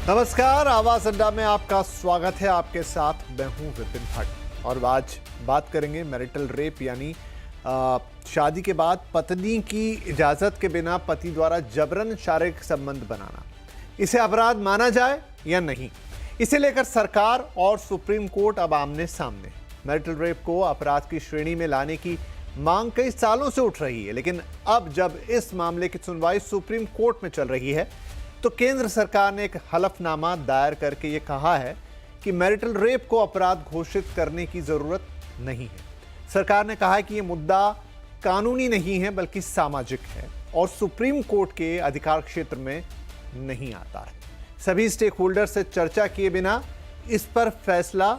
नमस्कार, आवाज अड्डा में आपका स्वागत है। आपके साथ मैं हूं विपिन भट्ट और आज बात करेंगे मैरिटल रेप यानी शादी के बाद पत्नी की इजाजत के बिना पति द्वारा जबरन शारीरिक संबंध बनाना, इसे अपराध माना जाए या नहीं। इसे लेकर सरकार और सुप्रीम कोर्ट अब आमने सामने। मैरिटल रेप को अपराध की श्रेणी में लाने की मांग कई सालों से उठ रही है, लेकिन अब जब इस मामले की सुनवाई सुप्रीम कोर्ट में चल रही है तो केंद्र सरकार ने एक हलफनामा दायर करके ये कहा है कि मैरिटल रेप को अपराध घोषित करने की जरूरत नहीं है। सरकार ने कहा है कि ये मुद्दा कानूनी नहीं है बल्कि सामाजिक है और सुप्रीम कोर्ट के अधिकार क्षेत्र में नहीं आता है। सभी स्टेक होल्डर से चर्चा किए बिना इस पर फैसला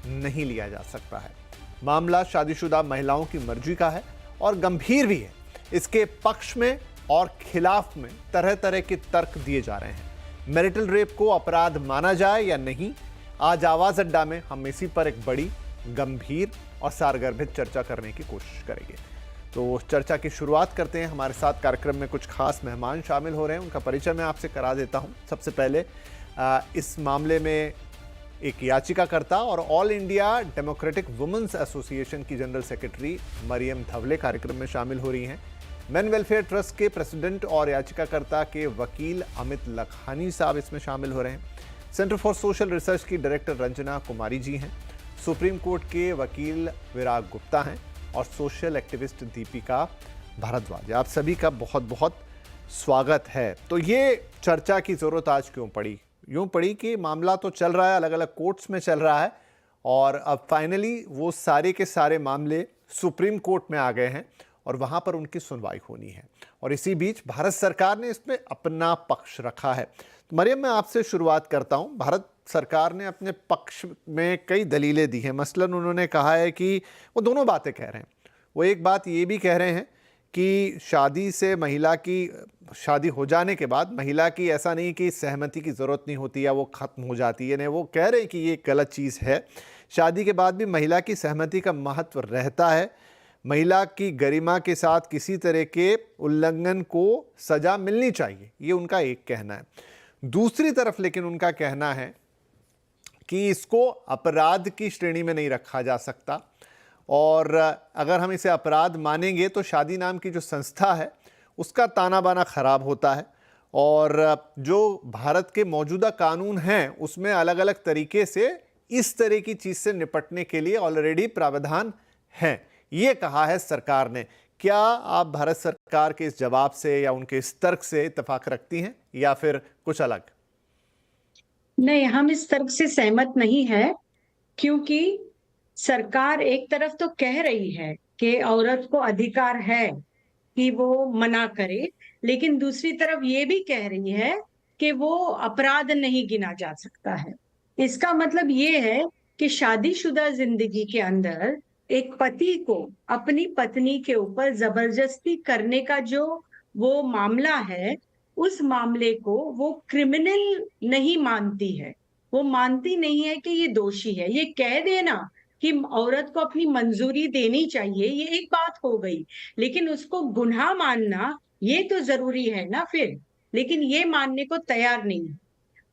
नहीं लिया जा सकता है। मामला शादीशुदा महिलाओं की मर्जी का है और गंभीर भी है। इसके पक्ष में और खिलाफ में तरह तरह के तर्क दिए जा रहे हैं। मैरिटल रेप को अपराध माना जाए या नहीं, आज आवाज अड्डा में हम इसी पर एक बड़ी, गंभीर और सारगर्भित चर्चा करने की कोशिश करेंगे। तो चर्चा की शुरुआत करते हैं। हमारे साथ कार्यक्रम में कुछ खास मेहमान शामिल हो रहे हैं, उनका परिचय मैं आपसे करा देता हूं। सबसे पहले इस मामले में एक याचिकाकर्ता और all India democratic women's association की जनरल सेक्रेटरी मरियम धवले कार्यक्रम में शामिल हो रही हैं। मैन वेलफेयर ट्रस्ट के प्रेसिडेंट और याचिकाकर्ता के वकील अमित लखानी साहब इसमें शामिल हो रहे हैं। सेंटर फॉर सोशल रिसर्च की डायरेक्टर रंजना कुमारी जी हैं। सुप्रीम कोर्ट के वकील विराग गुप्ता हैं और सोशल एक्टिविस्ट दीपिका भारद्वाज। आप सभी का बहुत बहुत स्वागत है। तो ये चर्चा की ज़रूरत आज क्यों पड़ी? यूँ पड़ी कि मामला तो चल रहा है, अलग अलग कोर्ट्स में चल रहा है और अब फाइनली वो सारे के सारे मामले सुप्रीम कोर्ट में आ गए हैं और वहां पर उनकी सुनवाई होनी है। और इसी बीच भारत सरकार ने इसमें अपना पक्ष रखा है। तो मरियम, मैं आपसे शुरुआत करता हूं। भारत सरकार ने अपने पक्ष में कई दलीलें दी हैं। मसलन उन्होंने कहा है कि वो दोनों बातें कह रहे हैं। वो एक बात ये भी कह रहे हैं कि शादी से महिला की शादी हो जाने के बाद महिला की ऐसा नहीं कि सहमति की ज़रूरत नहीं होती या वो ख़त्म हो जाती है। नहीं, वो कह रहे हैं कि ये गलत चीज़ है। शादी के बाद भी महिला की सहमति का महत्व रहता है। महिला की गरिमा के साथ किसी तरह के उल्लंघन को सजा मिलनी चाहिए, ये उनका एक कहना है। दूसरी तरफ लेकिन उनका कहना है कि इसको अपराध की श्रेणी में नहीं रखा जा सकता और अगर हम इसे अपराध मानेंगे तो शादी नाम की जो संस्था है उसका ताना बाना खराब होता है और जो भारत के मौजूदा कानून हैं उसमें अलग अलग तरीके से इस तरह की चीज़ से निपटने के लिए ऑलरेडी प्रावधान हैं। ये कहा है सरकार ने। क्या आप भारत सरकार के इस जवाब से या उनके इस तर्क से इत्तेफाक रखती हैं या फिर कुछ अलग? नहीं, हम इस तर्क से सहमत नहीं है, क्योंकि सरकार एक तरफ तो कह रही है कि औरत को अधिकार है कि वो मना करे, लेकिन दूसरी तरफ ये भी कह रही है कि वो अपराध नहीं गिना जा सकता है। इसका मतलब ये है कि शादीशुदा जिंदगी के अंदर एक पति को अपनी पत्नी के ऊपर जबरदस्ती करने का जो वो मामला है, उस मामले को वो क्रिमिनल नहीं मानती है। वो मानती नहीं है कि ये दोषी है। ये कह देना कि औरत को अपनी मंजूरी देनी चाहिए, ये एक बात हो गई, लेकिन उसको गुनाह मानना ये तो जरूरी है ना फिर। लेकिन ये मानने को तैयार नहीं है।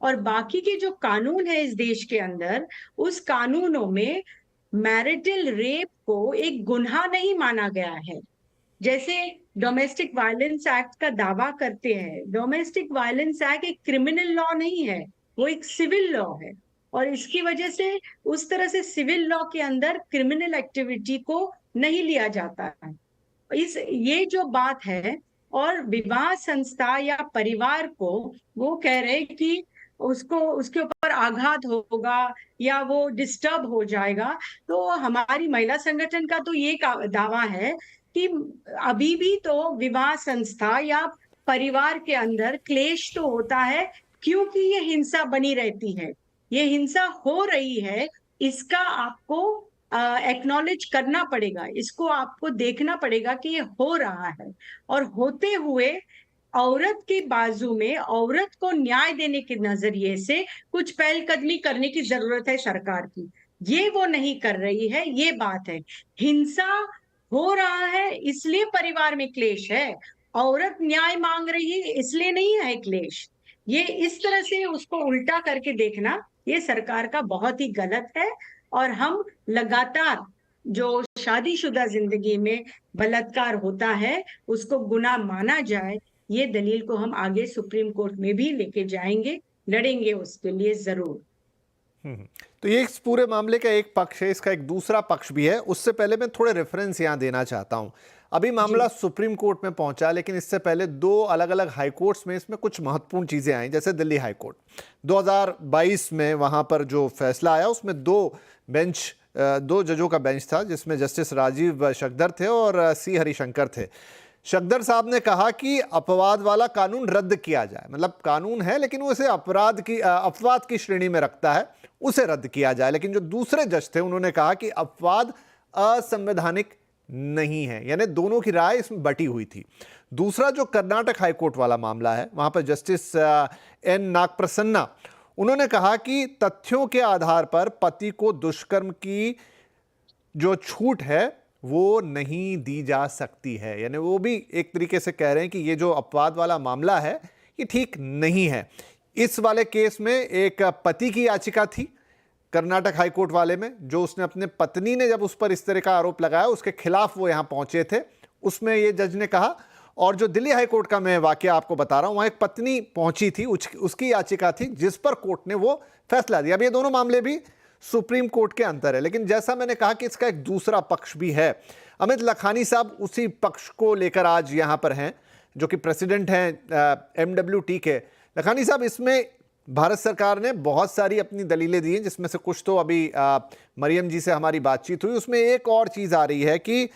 और बाकी के जो कानून है इस देश के अंदर, उस कानूनों में मैरिटल रेप को एक गुनाह नहीं माना गया है। जैसे डोमेस्टिक वायलेंस एक्ट का दावा करते हैं, डोमेस्टिक वायलेंस एक्ट एक क्रिमिनल लॉ नहीं है, वो एक सिविल लॉ है। और इसकी वजह से उस तरह से सिविल लॉ के अंदर क्रिमिनल एक्टिविटी को नहीं लिया जाता है। ये जो बात है, और विवाह संस्था या परिवार को वो कह रहे हैं कि उसको उसके ऊपर आघात होगा या वो डिस्टर्ब हो जाएगा। तो हमारी महिला संगठन का तो ये दावा है कि अभी भी तो विवाह संस्था या परिवार के अंदर क्लेश तो होता है, क्योंकि ये हिंसा बनी रहती है, ये हिंसा हो रही है। इसका आपको एक्नॉलेज करना पड़ेगा, इसको आपको देखना पड़ेगा कि ये हो रहा है। और होते हुए औरत के बाजू में औरत को न्याय देने के नजरिए से कुछ पहलकदमी करने की जरूरत है सरकार की। ये वो नहीं कर रही है, ये बात है। हिंसा हो रहा है इसलिए परिवार में क्लेश है, औरत न्याय मांग रही है इसलिए नहीं है क्लेश। ये इस तरह से उसको उल्टा करके देखना, ये सरकार का बहुत ही गलत है। और हम लगातार जो शादीशुदा जिंदगी में बलात्कार होता है उसको गुनाह माना जाए, ये दलील को हम आगे सुप्रीम कोर्ट में भी लेके जाएंगे, लड़ेंगे उसके लिए जरूर। तो ये इस पूरे मामले का एक पक्ष है, इसका एक दूसरा पक्ष भी है। उससे पहले मैं थोड़े रेफरेंस यहाँ देना चाहता हूँ। अभी मामला सुप्रीम कोर्ट में पहुंचा, लेकिन इससे पहले दो अलग अलग हाई कोर्ट्स में इसमें कुछ महत्वपूर्ण चीजें आई। जैसे दिल्ली हाई कोर्ट 2022 में वहां पर जो फैसला आया उसमें दो जजों का बेंच था, जिसमें जस्टिस राजीव शक्दर थे और सी हरिशंकर थे। शक्दर साहब ने कहा कि अपवाद वाला कानून रद्द किया जाए, मतलब कानून है लेकिन वो इसे अपवाद की श्रेणी में रखता है, उसे रद्द किया जाए। लेकिन जो दूसरे जज थे उन्होंने कहा कि अपवाद असंवैधानिक नहीं है, यानी दोनों की राय इसमें बटी हुई थी। दूसरा जो कर्नाटक हाईकोर्ट वाला मामला है, वहां पर जस्टिस एन नागप्रसन्ना, उन्होंने कहा कि तथ्यों के आधार पर पति को दुष्कर्म की जो छूट है वो नहीं दी जा सकती है। यानी वो भी एक तरीके से कह रहे हैं कि ये जो अपवाद वाला मामला है ये ठीक नहीं है। इस वाले केस में एक पति की याचिका थी कर्नाटक हाईकोर्ट वाले में, जो उसने अपने पत्नी ने जब उस पर इस तरह का आरोप लगाया उसके खिलाफ वो यहां पहुंचे थे, उसमें ये जज ने कहा। और जो दिल्ली हाईकोर्ट का मैं वाकया आपको बता रहा हूं, वहां एक पत्नी पहुंची थी, उसकी याचिका थी जिस पर कोर्ट ने वो फैसला दिया। अब ये दोनों मामले भी सुप्रीम कोर्ट के अंदर है, लेकिन जैसा मैंने कहा कि इसका एक दूसरा पक्ष भी है। अमित लखानी साहब उसी पक्ष को लेकर आज यहां पर हैं, जो कि प्रेसिडेंट हैं MWT के। लखानी साहब, इसमें भारत सरकार ने बहुत सारी अपनी दलीलें दी हैं, जिसमें से कुछ तो अभी मरियम जी से हमारी बातचीत हुई, उसमें एक और चीज़ आ रही है कि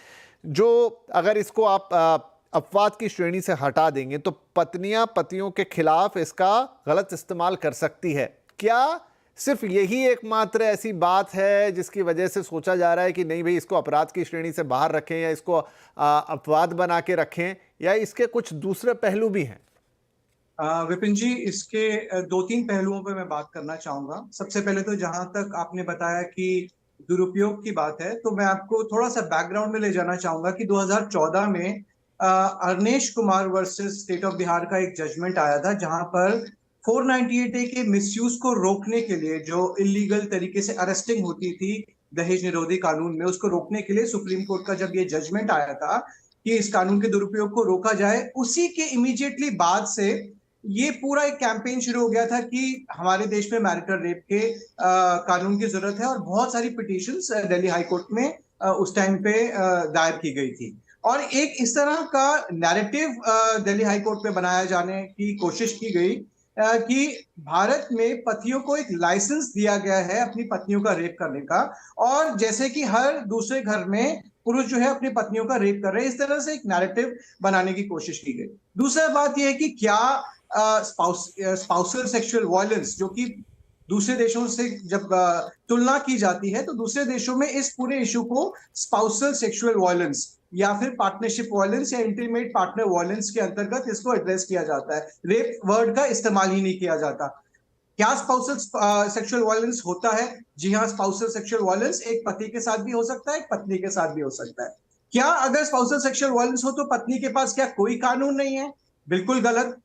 जो अगर इसको आप अपवाद की श्रेणी से हटा देंगे तो पत्नियां पतियों के खिलाफ इसका गलत इस्तेमाल कर सकती है। क्या सिर्फ यही एकमात्र ऐसी बात है जिसकी वजह से सोचा जा रहा है कि नहीं भाई इसको अपराध की श्रेणी से बाहर रखें या इसको अपवाद बना के रखें, या इसके कुछ दूसरे पहलू भी हैं? विपिन जी, इसके दो तीन पहलुओं पर मैं बात करना चाहूंगा। सबसे पहले तो जहां तक आपने बताया कि दुरुपयोग की बात है, तो मैं आपको थोड़ा सा बैकग्राउंड में ले जाना चाहूंगा कि 2014 में Arnesh Kumar versus state of Bihar का एक जजमेंट आया था, जहां पर 498A के मिसयूज को रोकने के लिए, जो इलीगल तरीके से अरेस्टिंग होती थी दहेज निरोधी कानून में, उसको रोकने के लिए सुप्रीम कोर्ट का जब ये जजमेंट आया था कि इस कानून के दुरुपयोग को रोका जाए, उसी के इमीडिएटली बाद से ये पूरा एक कैंपेन शुरू हो गया था कि हमारे देश में मैरिटल रेप के कानून की जरूरत है, और बहुत सारी पिटीशंस दिल्ली हाई कोर्ट में उस टाइम पे दायर की गई थी। और एक इस तरह का नैरेटिव दिल्ली हाई कोर्ट में बनाया जाने की कोशिश की गई कि भारत में पतियों को एक लाइसेंस दिया गया है अपनी पत्नियों का रेप करने का, और जैसे कि हर दूसरे घर में पुरुष जो है अपनी पत्नियों का रेप कर रहे हैं, इस तरह से एक नैरेटिव बनाने की कोशिश की गई। दूसरा बात यह है कि क्या स्पाउसल सेक्सुअल वायलेंस, जो कि दूसरे देशों से जब तुलना की जाती है तो दूसरे देशों में इस पूरे इशू को स्पाउसल सेक्सुअल वायलेंस या फिर पार्टनरशिप वायलेंस या इंटीमेट पार्टनर वायलेंस के अंतर्गत इसको एड्रेस किया जाता है। रेप वर्ड का इस्तेमाल ही नहीं किया जाता। क्या स्पाउसल सेक्सुअल वायलेंस होता है? जी हाँ, स्पाउसल सेक्सुअल वायलेंस एक पति के साथ भी हो सकता है, एक पत्नी के साथ भी हो सकता है। क्या अगर स्पाउसल सेक्सुअल वायलेंस हो तो पत्नी के पास क्या कोई कानून नहीं है? बिल्कुल गलत।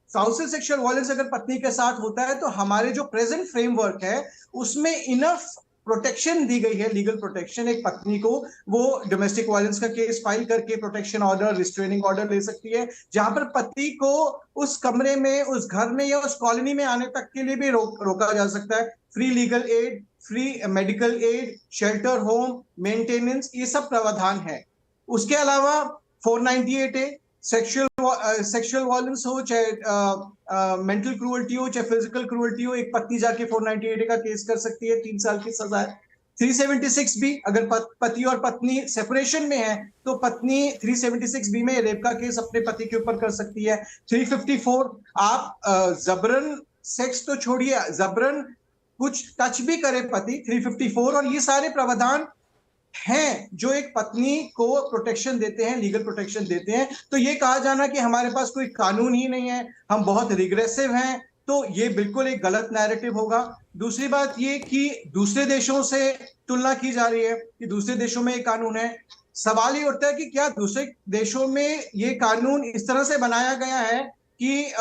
स्पाउसल सेक्सुअल वायलेंस अगर पत्नी के साथ होता है तो हमारे जो प्रेजेंट फ्रेमवर्क है उसमें इनफ प्रोटेक्शन दी गई है, लीगल प्रोटेक्शन। एक पत्नी को वो डोमेस्टिक वायलेंस का केस फाइल करके प्रोटेक्शन ऑर्डर, रिस्ट्रेनिंग ऑर्डर ले सकती है, जहां पर पति को उस कमरे में, उस घर में या उस कॉलोनी में आने तक के लिए भी रोका जा सकता है। Free legal aid, free medical aid, shelter home, maintenance, ये सब प्रावधान है। उसके अलावा 498A सेक्सुअल वायलेंस हो, चाहे मेंटल क्रूअल्टी हो, चाहे फिजिकल क्रूअल्टी हो, एक पत्नी जाके 498A का केस कर सकती है, 3 साल की सजा है। 376B, अगर पति और पत्नी सेपरेशन में है तो पत्नी 376B में रेप का केस अपने पति के ऊपर कर सकती है। 354, आप जबरन सेक्स तो छोड़िए, जबरन कुछ टच भी करे पति, 354, और ये सारे प्रावधान हैं जो एक पत्नी को प्रोटेक्शन देते हैं, लीगल प्रोटेक्शन देते हैं। तो ये कहा जाना कि हमारे पास कोई कानून ही नहीं है, हम बहुत रिग्रेसिव हैं, तो ये बिल्कुल एक गलत नैरेटिव होगा। दूसरी बात ये कि दूसरे देशों से तुलना की जा रही है कि दूसरे देशों में ये कानून है। सवाल ये उठता है कि क्या दूसरे देशों में ये कानून इस तरह से बनाया गया है कि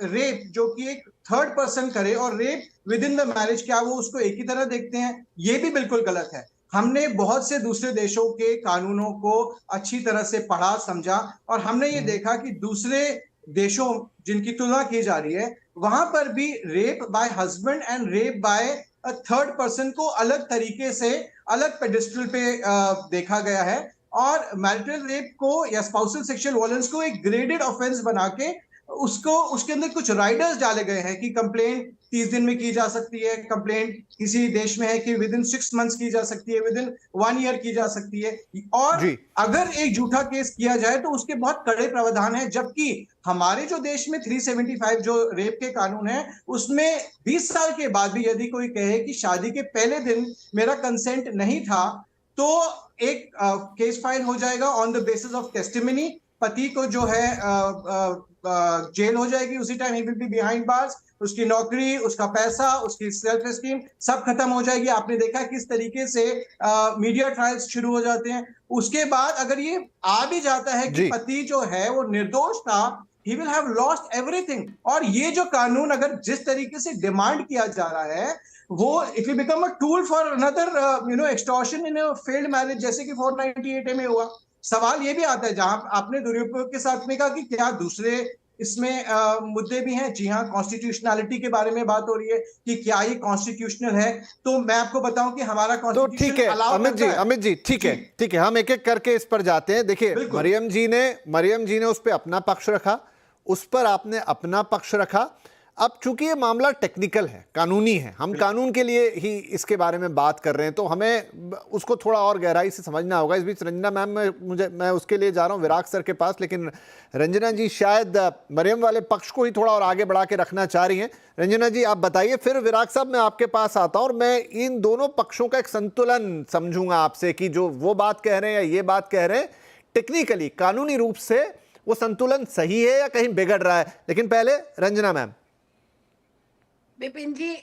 रेप जो कि एक थर्ड पर्सन करे और rape with in the marriage, क्या वो उसको एक ही तरह देखते हैं? ये भी बिल्कुल गलत है। हमने बहुत से दूसरे देशों के कानूनों को अच्छी तरह से पढ़ा, समझा, और हमने ये देखा कि दूसरे देशों जिनकी तुलना की जा रही है, वहां पर भी rape by husband and rape by a third person को अलग तरीके से, अलग पेडिस्टल पे देखा गया है। और मैरिटल रेप को या स्पाउसल सेक्सुअल वायलेंस को एक ग्रेडेड ऑफेंस बना के उसको, उसके अंदर कुछ राइडर्स डाले गए हैं कि कंप्लेंट 30 दिन में की जा सकती है, कंप्लेंट किसी देश में है कि विद इन 6 मंथ्स की जा सकती है, विद इन 1 ईयर की जा सकती है। और जी अगर एक झूठा केस किया जाए तो उसके बहुत कड़े प्रावधान है, जबकि हमारे जो देश में 375 जो रेप के कानून है, उसमें 20 साल के बाद भी यदि कोई कहे कि शादी के पहले दिन मेरा कंसेंट नहीं था, तो एक केस फाइल हो जाएगा on the basis of testimony. पति को जो है जेल हो जाएगी, उसी time he will be behind bars, उसकी नौकरी, उसका पैसा, उसकी सेल्फ एस्टीम सब खत्म हो जाएगी। आपने देखा किस तरीके से मीडिया ट्रायल्स शुरू हो जाते हैं। उसके बाद अगर ये आ भी जाता है कि जी पति जो है वो निर्दोष था, he will have lost everything. और ये जो कानून अगर जिस तरीके से डिमांड किया जा रहा है, वो it will become a tool for another extortion in a failed marriage, जैसे कि 498 में हुआ। सवाल ये भी आता है, जहां आपने दुरुपयोग के साथ में कहा कि क्या दूसरे इसमें मुद्दे भी हैं। जी हाँ, कॉन्स्टिट्यूशनैलिटी के बारे में बात हो रही है कि क्या ये कॉन्स्टिट्यूशनल है। तो मैं आपको बताऊं कि हमारा तो ठीक कॉन्स्टिट्यूशन है अलाउ करता है। अमित जी ठीक है जी, ठीक है, हम एक एक करके इस पर जाते हैं। देखिए बिल्कुल। मरियम जी ने उस पर अपना पक्ष रखा, उस पर आपने अपना पक्ष रखा। अब चूंकि ये मामला टेक्निकल है, कानूनी है, हम कानून के लिए ही इसके बारे में बात कर रहे हैं, तो हमें उसको थोड़ा और गहराई से समझना होगा। इस बीच रंजना मैम मैं उसके लिए जा रहा हूँ विराग सर के पास, लेकिन रंजना जी शायद मरियम वाले पक्ष को ही थोड़ा और आगे बढ़ा के रखना चाह रही हैं। रंजना जी आप बताइए, फिर विराग साहब मैं आपके पास आता हूँ और मैं इन दोनों पक्षों का एक संतुलन समझूंगा आपसे कि जो वो बात कह रहे हैं या ये बात कह रहे हैं, टेक्निकली कानूनी रूप से वो संतुलन सही है या कहीं बिगड़ रहा है। लेकिन पहले रंजना मैम। विपिन जी,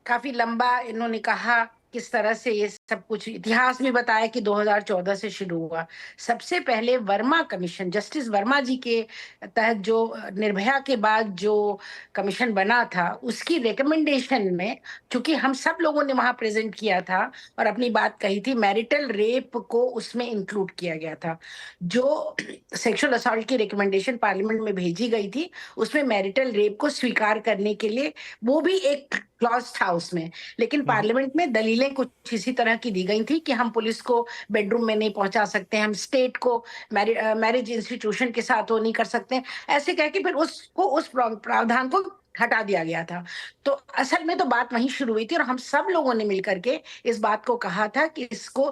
काफी लंबा इन्होंने कहा, किस तरह से ये सब कुछ इतिहास भी बताया कि 2014 से शुरू हुआ। सबसे पहले वर्मा कमीशन, जस्टिस वर्मा जी के तहत जो निर्भया के बाद जो कमीशन बना था, उसकी रिकमेंडेशन में, चूंकि हम सब लोगों ने वहां प्रेजेंट किया था और अपनी बात कही थी, मैरिटल रेप को उसमें इंक्लूड किया गया था। जो सेक्सुअल असॉल्ट की रिकमेंडेशन पार्लियामेंट में भेजी गई थी, उसमें मैरिटल रेप को स्वीकार करने के लिए वो भी एक क्लॉज था उसमें। लेकिन पार्लियामेंट में दलीलें कुछ इसी तरह की दी गई थी कि हम पुलिस को बेडरूम में नहीं पहुंचा सकते, हम स्टेट को मैरिज इंस्टीट्यूशन के साथ वो नहीं कर सकते, ऐसे कह के फिर उसको, उस प्रावधान को हटा दिया गया था। तो असल में तो बात वहीं शुरू हुई थी और हम सब लोगों ने मिलकर के इस बात को कहा था कि इसको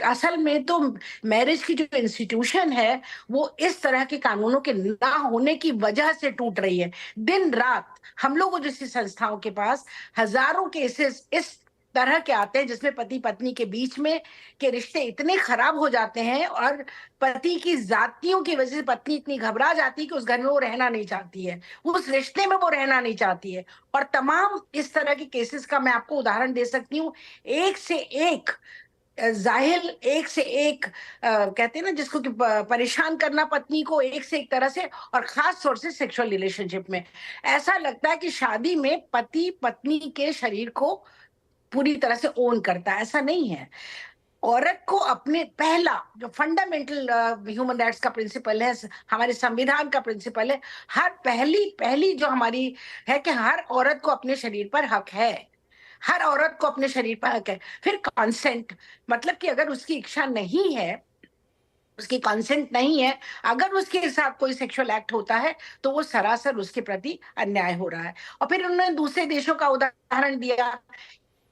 असल में तो मैरिज की जो इंस्टीट्यूशन है वो इस तरह के कानूनों के ना होने की वजह से टूट रही है। दिन रात हम लोगों जैसी संस्थाओं के पास हजारों केसेस इस तरह के आते हैं जिसमें पति पत्नी के बीच में के रिश्ते इतने खराब हो जाते हैं और पति की जातियों की वजह से पत्नी इतनी घबरा जाती है कि उस घर में वो रहना नहीं चाहती है, उस रिश्ते में वो रहना नहीं चाहती है। और तमाम इस तरह के केसेस का मैं आपको उदाहरण दे सकती हूँ, एक से एक जाहिल, एक से एक कहते हैं ना जिसको कि परेशान करना पत्नी को एक से एक तरह से, और खास तौर से सेक्सुअल रिलेशनशिप में ऐसा लगता है कि शादी में पति पत्नी के शरीर को पूरी तरह से ओन करता है। ऐसा नहीं है। औरत को अपने, पहला जो फंडामेंटल ह्यूमन राइट्स का प्रिंसिपल है, हमारे संविधान का प्रिंसिपल है, हर पहली जो हमारी है कि हर औरत को अपने शरीर पर हक है, हर औरत को अपने शरीर पर हक है। फिर कंसेंट, मतलब कि अगर उसकी इच्छा नहीं है, उसकी कंसेंट नहीं है, अगर उसके साथ कोई सेक्सुअल एक्ट होता है तो वो सरासर उसके प्रति अन्याय हो रहा है। और फिर उन्होंने दूसरे देशों का उदाहरण दिया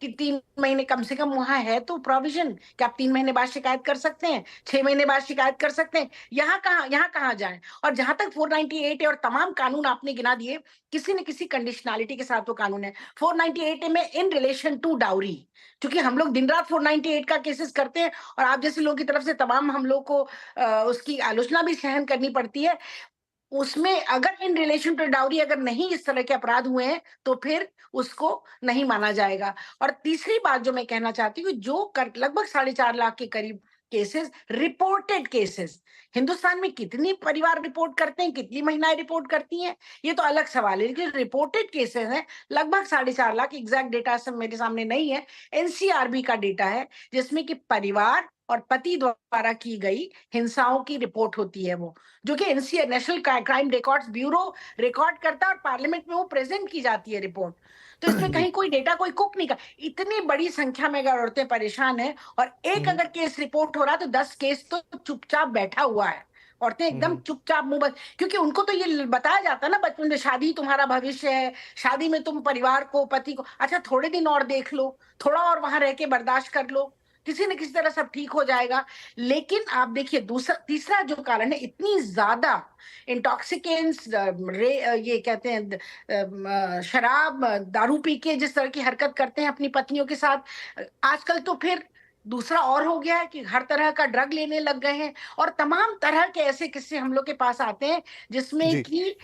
कि 3 महीने कम से कम वहां है तो प्रोविजन कि आप 3 महीने बाद शिकायत कर सकते हैं, 6 महीने बाद शिकायत कर सकते हैं। यहाँ कहाँ जाए। और जहां तक 498 है और तमाम कानून आपने गिना दिए, किसी न किसी कंडीशनैलिटी के साथ वो कानून है। 498 में इन रिलेशन टू डाउरी, क्योंकि हम लोग दिन रात 498 का केसेस करते हैं और आप जैसे लोगों की तरफ से तमाम हम लोग को उसकी आलोचना भी सहन करनी पड़ती है। उसमें अगर इन रिलेशन टू डाउरी अगर नहीं इस तरह के अपराध हुए हैं तो फिर उसको नहीं माना जाएगा। और तीसरी बात जो मैं कहना चाहती हूँ, जो लगभग 4.5 लाख के करीब केसेस, रिपोर्टेड केसेस। हिंदुस्तान में कितनी परिवार रिपोर्ट करते हैं, कितनी महिलाएं रिपोर्ट करती हैं, ये तो अलग सवाल है, लेकिन रिपोर्टेड केसेस हैं लगभग 4.5 लाख। एग्जैक्ट डेटा सब मेरे सामने नहीं है, एनसीआरबी का डेटा है, जिसमें कि परिवार और पति द्वारा की गई हिंसाओं की रिपोर्ट होती है, वो जो कि NCR national crime records bureau record करता है और पार्लियामेंट में वो प्रेजेंट की जाती है रिपोर्ट। तो इसमें कहीं कोई डेटा कोई कुक नहीं कर, इतनी बड़ी संख्या में अगर औरतें परेशान हैं और एक अगर केस रिपोर्ट हो रहा है तो 10 केस तो चुपचाप बैठा हुआ है, औरतें एकदम चुपचाप मुंह बंद, क्योंकि उनको तो ये बताया जाता है ना बचपन में, शादी तुम्हारा भविष्य है, शादी में तुम परिवार को, पति को, अच्छा थोड़े दिन और देख लो, थोड़ा और वहां रह के बर्दाश्त कर लो, किसी न किसी तरह सब ठीक हो जाएगा। लेकिन आप देखिए दूसरा तीसरा जो कारण है, इतनी ज्यादा इंटॉक्सिकेंट्स, ये कहते हैं शराब दारू पी के जिस तरह की हरकत करते हैं अपनी पत्नियों के साथ, आजकल तो फिर दूसरा और हो गया है कि हर तरह का ड्रग लेने लग गए हैं, और तमाम तरह के ऐसे किस्से हम लोग के पास आते हैं जिसमें कि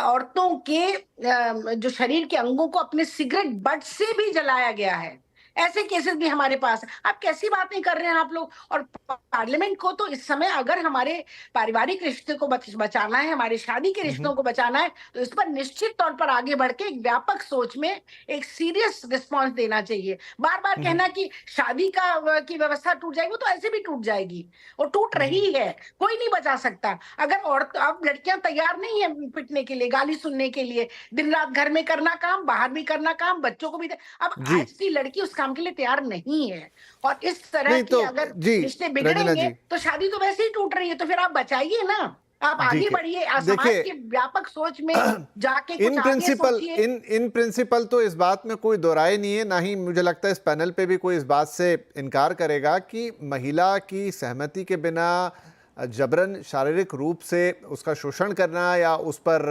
औरतों के जो शरीर के अंगों को अपने सिगरेट बट से भी जलाया गया है। ऐसे केसेस भी हमारे पास है। आप कैसी बातें कर रहे हैं आप लोग। और पार्लियामेंट को तो इस समय अगर हमारे पारिवारिक रिश्ते को बचाना है, हमारे शादी के रिश्तों को बचाना है, तो इस पर निश्चित तौर पर आगे बढ़ के एक व्यापक सोच में एक सीरियस रिस्पॉन्स देना चाहिए। बार बार कहना कि शादी की व्यवस्था टूट जाएगी, वो तो ऐसे भी टूट जाएगी, वो टूट रही है, कोई नहीं बचा सकता। अगर औरत, अब लड़कियां तैयार नहीं है पिटने के लिए, गाली सुनने के लिए, दिन रात घर में करना काम, बाहर भी करना काम, बच्चों को भी अब आज की लड़की उस काम के लिए तैयार नहीं है। और इस तरह की अगर रिश्ते बिगड़ेंगे तो शादी तो वैसे ही टूट रही है, तो फिर आप बचाइए ना, आप आगे बढ़िए, समाज की व्यापक सोच में जाके इन प्रिंसिपल तो इस बात में कोई दो राय नहीं है, ना ही मुझे लगता है इस पैनल पे भी कोई इस बात से इनकार करेगा कि महिला की सहमति के बिना जबरन शारीरिक रूप से उसका शोषण करना या उस पर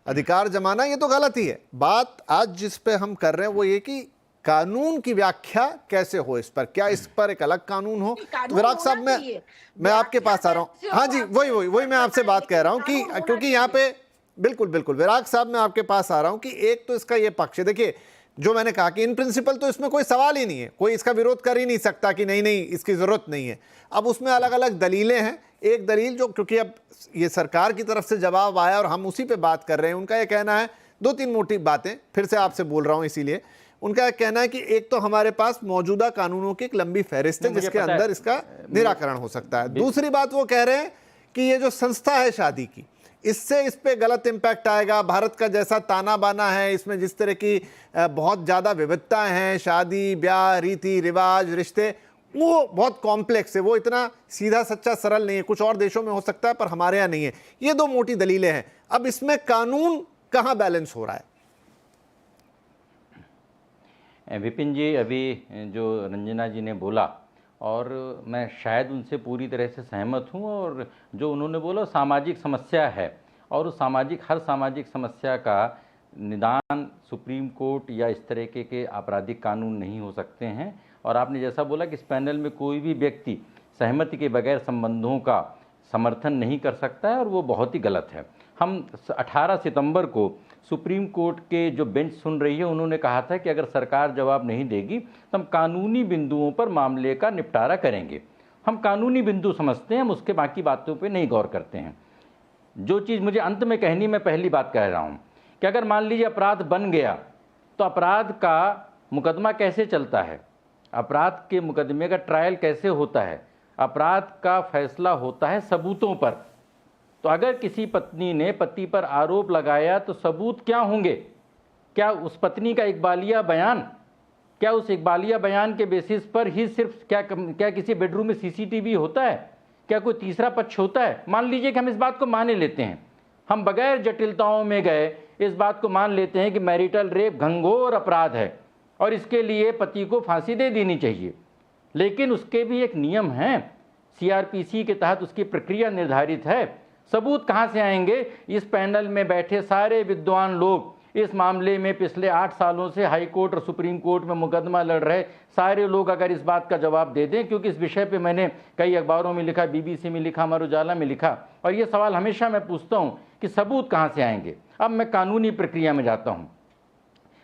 अधिकार जमाना, ये तो गलत ही है। बात आज जिस पे हम कर रहे हैं वो ये कि कानून की व्याख्या कैसे हो इस पर, क्या इस पर एक अलग कानून हो। विराग साहब, मैं आपके पास आ रहा हूँ। हाँ जी, वही मैं आपसे बात कह रहा हूँ कि क्योंकि यहाँ पे बिल्कुल विराग साहब, मैं आपके पास आ रहा हूँ कि एक तो इसका ये पक्ष है, देखिए जो मैंने कहा कि इन प्रिंसिपल तो इसमें कोई सवाल ही नहीं है, कोई इसका विरोध कर ही नहीं सकता कि नहीं इसकी जरूरत नहीं है। अब उसमें अलग अलग दलीलें हैं। एक दलील जो, क्योंकि अब ये सरकार की तरफ से जवाब आया और हम उसी पे बात कर रहे हैं, उनका ये कहना है, 2-3 मोटी बातें फिर से आपसे बोल रहा हूं, इसीलिए उनका कहना है कि एक तो हमारे पास मौजूदा कानूनों की एक लंबी फहरिस्त है जिसके अंदर इसका निराकरण हो सकता है। दूसरी बात वो कह रहे हैं कि ये जो संस्था है शादी की, इससे इस पे गलत इम्पैक्ट आएगा। भारत का जैसा ताना बाना है, इसमें जिस तरह की बहुत ज़्यादा विविधताएं हैं, शादी ब्याह, रीति रिवाज, रिश्ते, वो बहुत कॉम्प्लेक्स है, वो इतना सीधा सच्चा सरल नहीं है। कुछ और देशों में हो सकता है पर हमारे यहाँ नहीं है। ये 2 मोटी दलीलें हैं। अब इसमें कानून कहाँ बैलेंस हो रहा है? विपिन जी, अभी जो रंजना जी ने बोला, और मैं शायद उनसे पूरी तरह से सहमत हूँ, और जो उन्होंने बोला सामाजिक समस्या है, और उस हर सामाजिक समस्या का निदान सुप्रीम कोर्ट या इस तरह के आपराधिक कानून नहीं हो सकते हैं। और आपने जैसा बोला कि इस पैनल में कोई भी व्यक्ति सहमति के बगैर संबंधों का समर्थन नहीं कर सकता है, और वो बहुत ही गलत है। हम 18 सितंबर को सुप्रीम कोर्ट के जो बेंच सुन रही है, उन्होंने कहा था कि अगर सरकार जवाब नहीं देगी तो हम कानूनी बिंदुओं पर मामले का निपटारा करेंगे। हम कानूनी बिंदु समझते हैं, हम उसके बाकी बातों पे नहीं गौर करते हैं। जो चीज़ मुझे अंत में कहनी, मैं पहली बात कह रहा हूँ कि अगर मान लीजिए अपराध बन गया तो अपराध का मुकदमा कैसे चलता है, अपराध के मुकदमे का ट्रायल कैसे होता है, अपराध का फैसला होता है सबूतों पर। तो अगर किसी पत्नी ने पति पर आरोप लगाया तो सबूत क्या होंगे? क्या उस पत्नी का इकबालिया बयान, क्या उस इकबालिया बयान के बेसिस पर ही सिर्फ क्या किसी बेडरूम में सीसीटीवी होता है? क्या कोई तीसरा पक्ष होता है? मान लीजिए कि हम इस बात को मान लेते हैं, हम बगैर जटिलताओं में गए इस बात को मान लेते हैं कि मैरिटल रेप घंघोर अपराध है और इसके लिए पति को फांसी दे देनी चाहिए। लेकिन उसके भी एक नियम हैं, सीआरपीसी के तहत उसकी प्रक्रिया निर्धारित है। सबूत कहाँ से आएंगे? इस पैनल में बैठे सारे विद्वान लोग, इस मामले में पिछले 8 सालों से हाई कोर्ट और सुप्रीम कोर्ट में मुकदमा लड़ रहे सारे लोग अगर इस बात का जवाब दे दें, क्योंकि इस विषय पे मैंने कई अखबारों में लिखा, बीबीसी में लिखा, अमर उजाला में लिखा, और ये सवाल हमेशा मैं पूछता हूँ कि सबूत कहाँ से आएंगे। अब मैं कानूनी प्रक्रिया में जाता हूँ।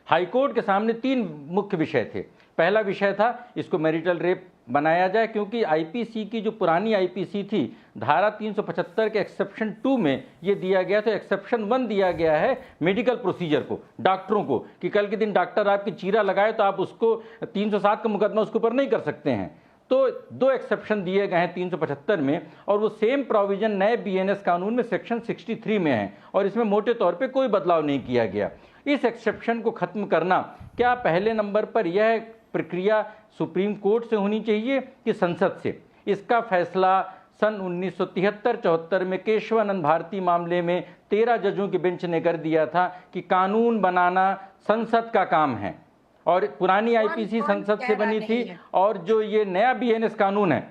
हाईकोर्ट के सामने 3 मुख्य विषय थे। पहला विषय था इसको मैरिटल रेप बनाया जाए, क्योंकि आईपीसी की जो पुरानी आईपीसी थी धारा 375 के एक्सेप्शन 2 में ये दिया गया, तो एक्सेप्शन 1 दिया गया है मेडिकल प्रोसीजर को, डॉक्टरों को, कि कल के दिन डॉक्टर आपकी चीरा लगाए तो आप उसको 307 का मुकदमा उसके ऊपर नहीं कर सकते हैं। तो 2 एक्सेप्शन दिए गए हैं 375 में, और वो सेम प्रोविजन नए बीएनएस कानून में सेक्शन 63 में है, और इसमें मोटे तौर पे कोई बदलाव नहीं किया गया। इस एक्सेप्शन को खत्म करना, क्या पहले नंबर पर यह प्रक्रिया सुप्रीम कोर्ट से होनी चाहिए कि संसद से? इसका फैसला सन 1973-74 में केशवानंद भारती मामले में 13 जजों की बेंच ने कर दिया था कि कानून बनाना संसद का काम है, और पुरानी आईपीसी संसद से बनी थी, और जो ये नया बीएनएस कानून है,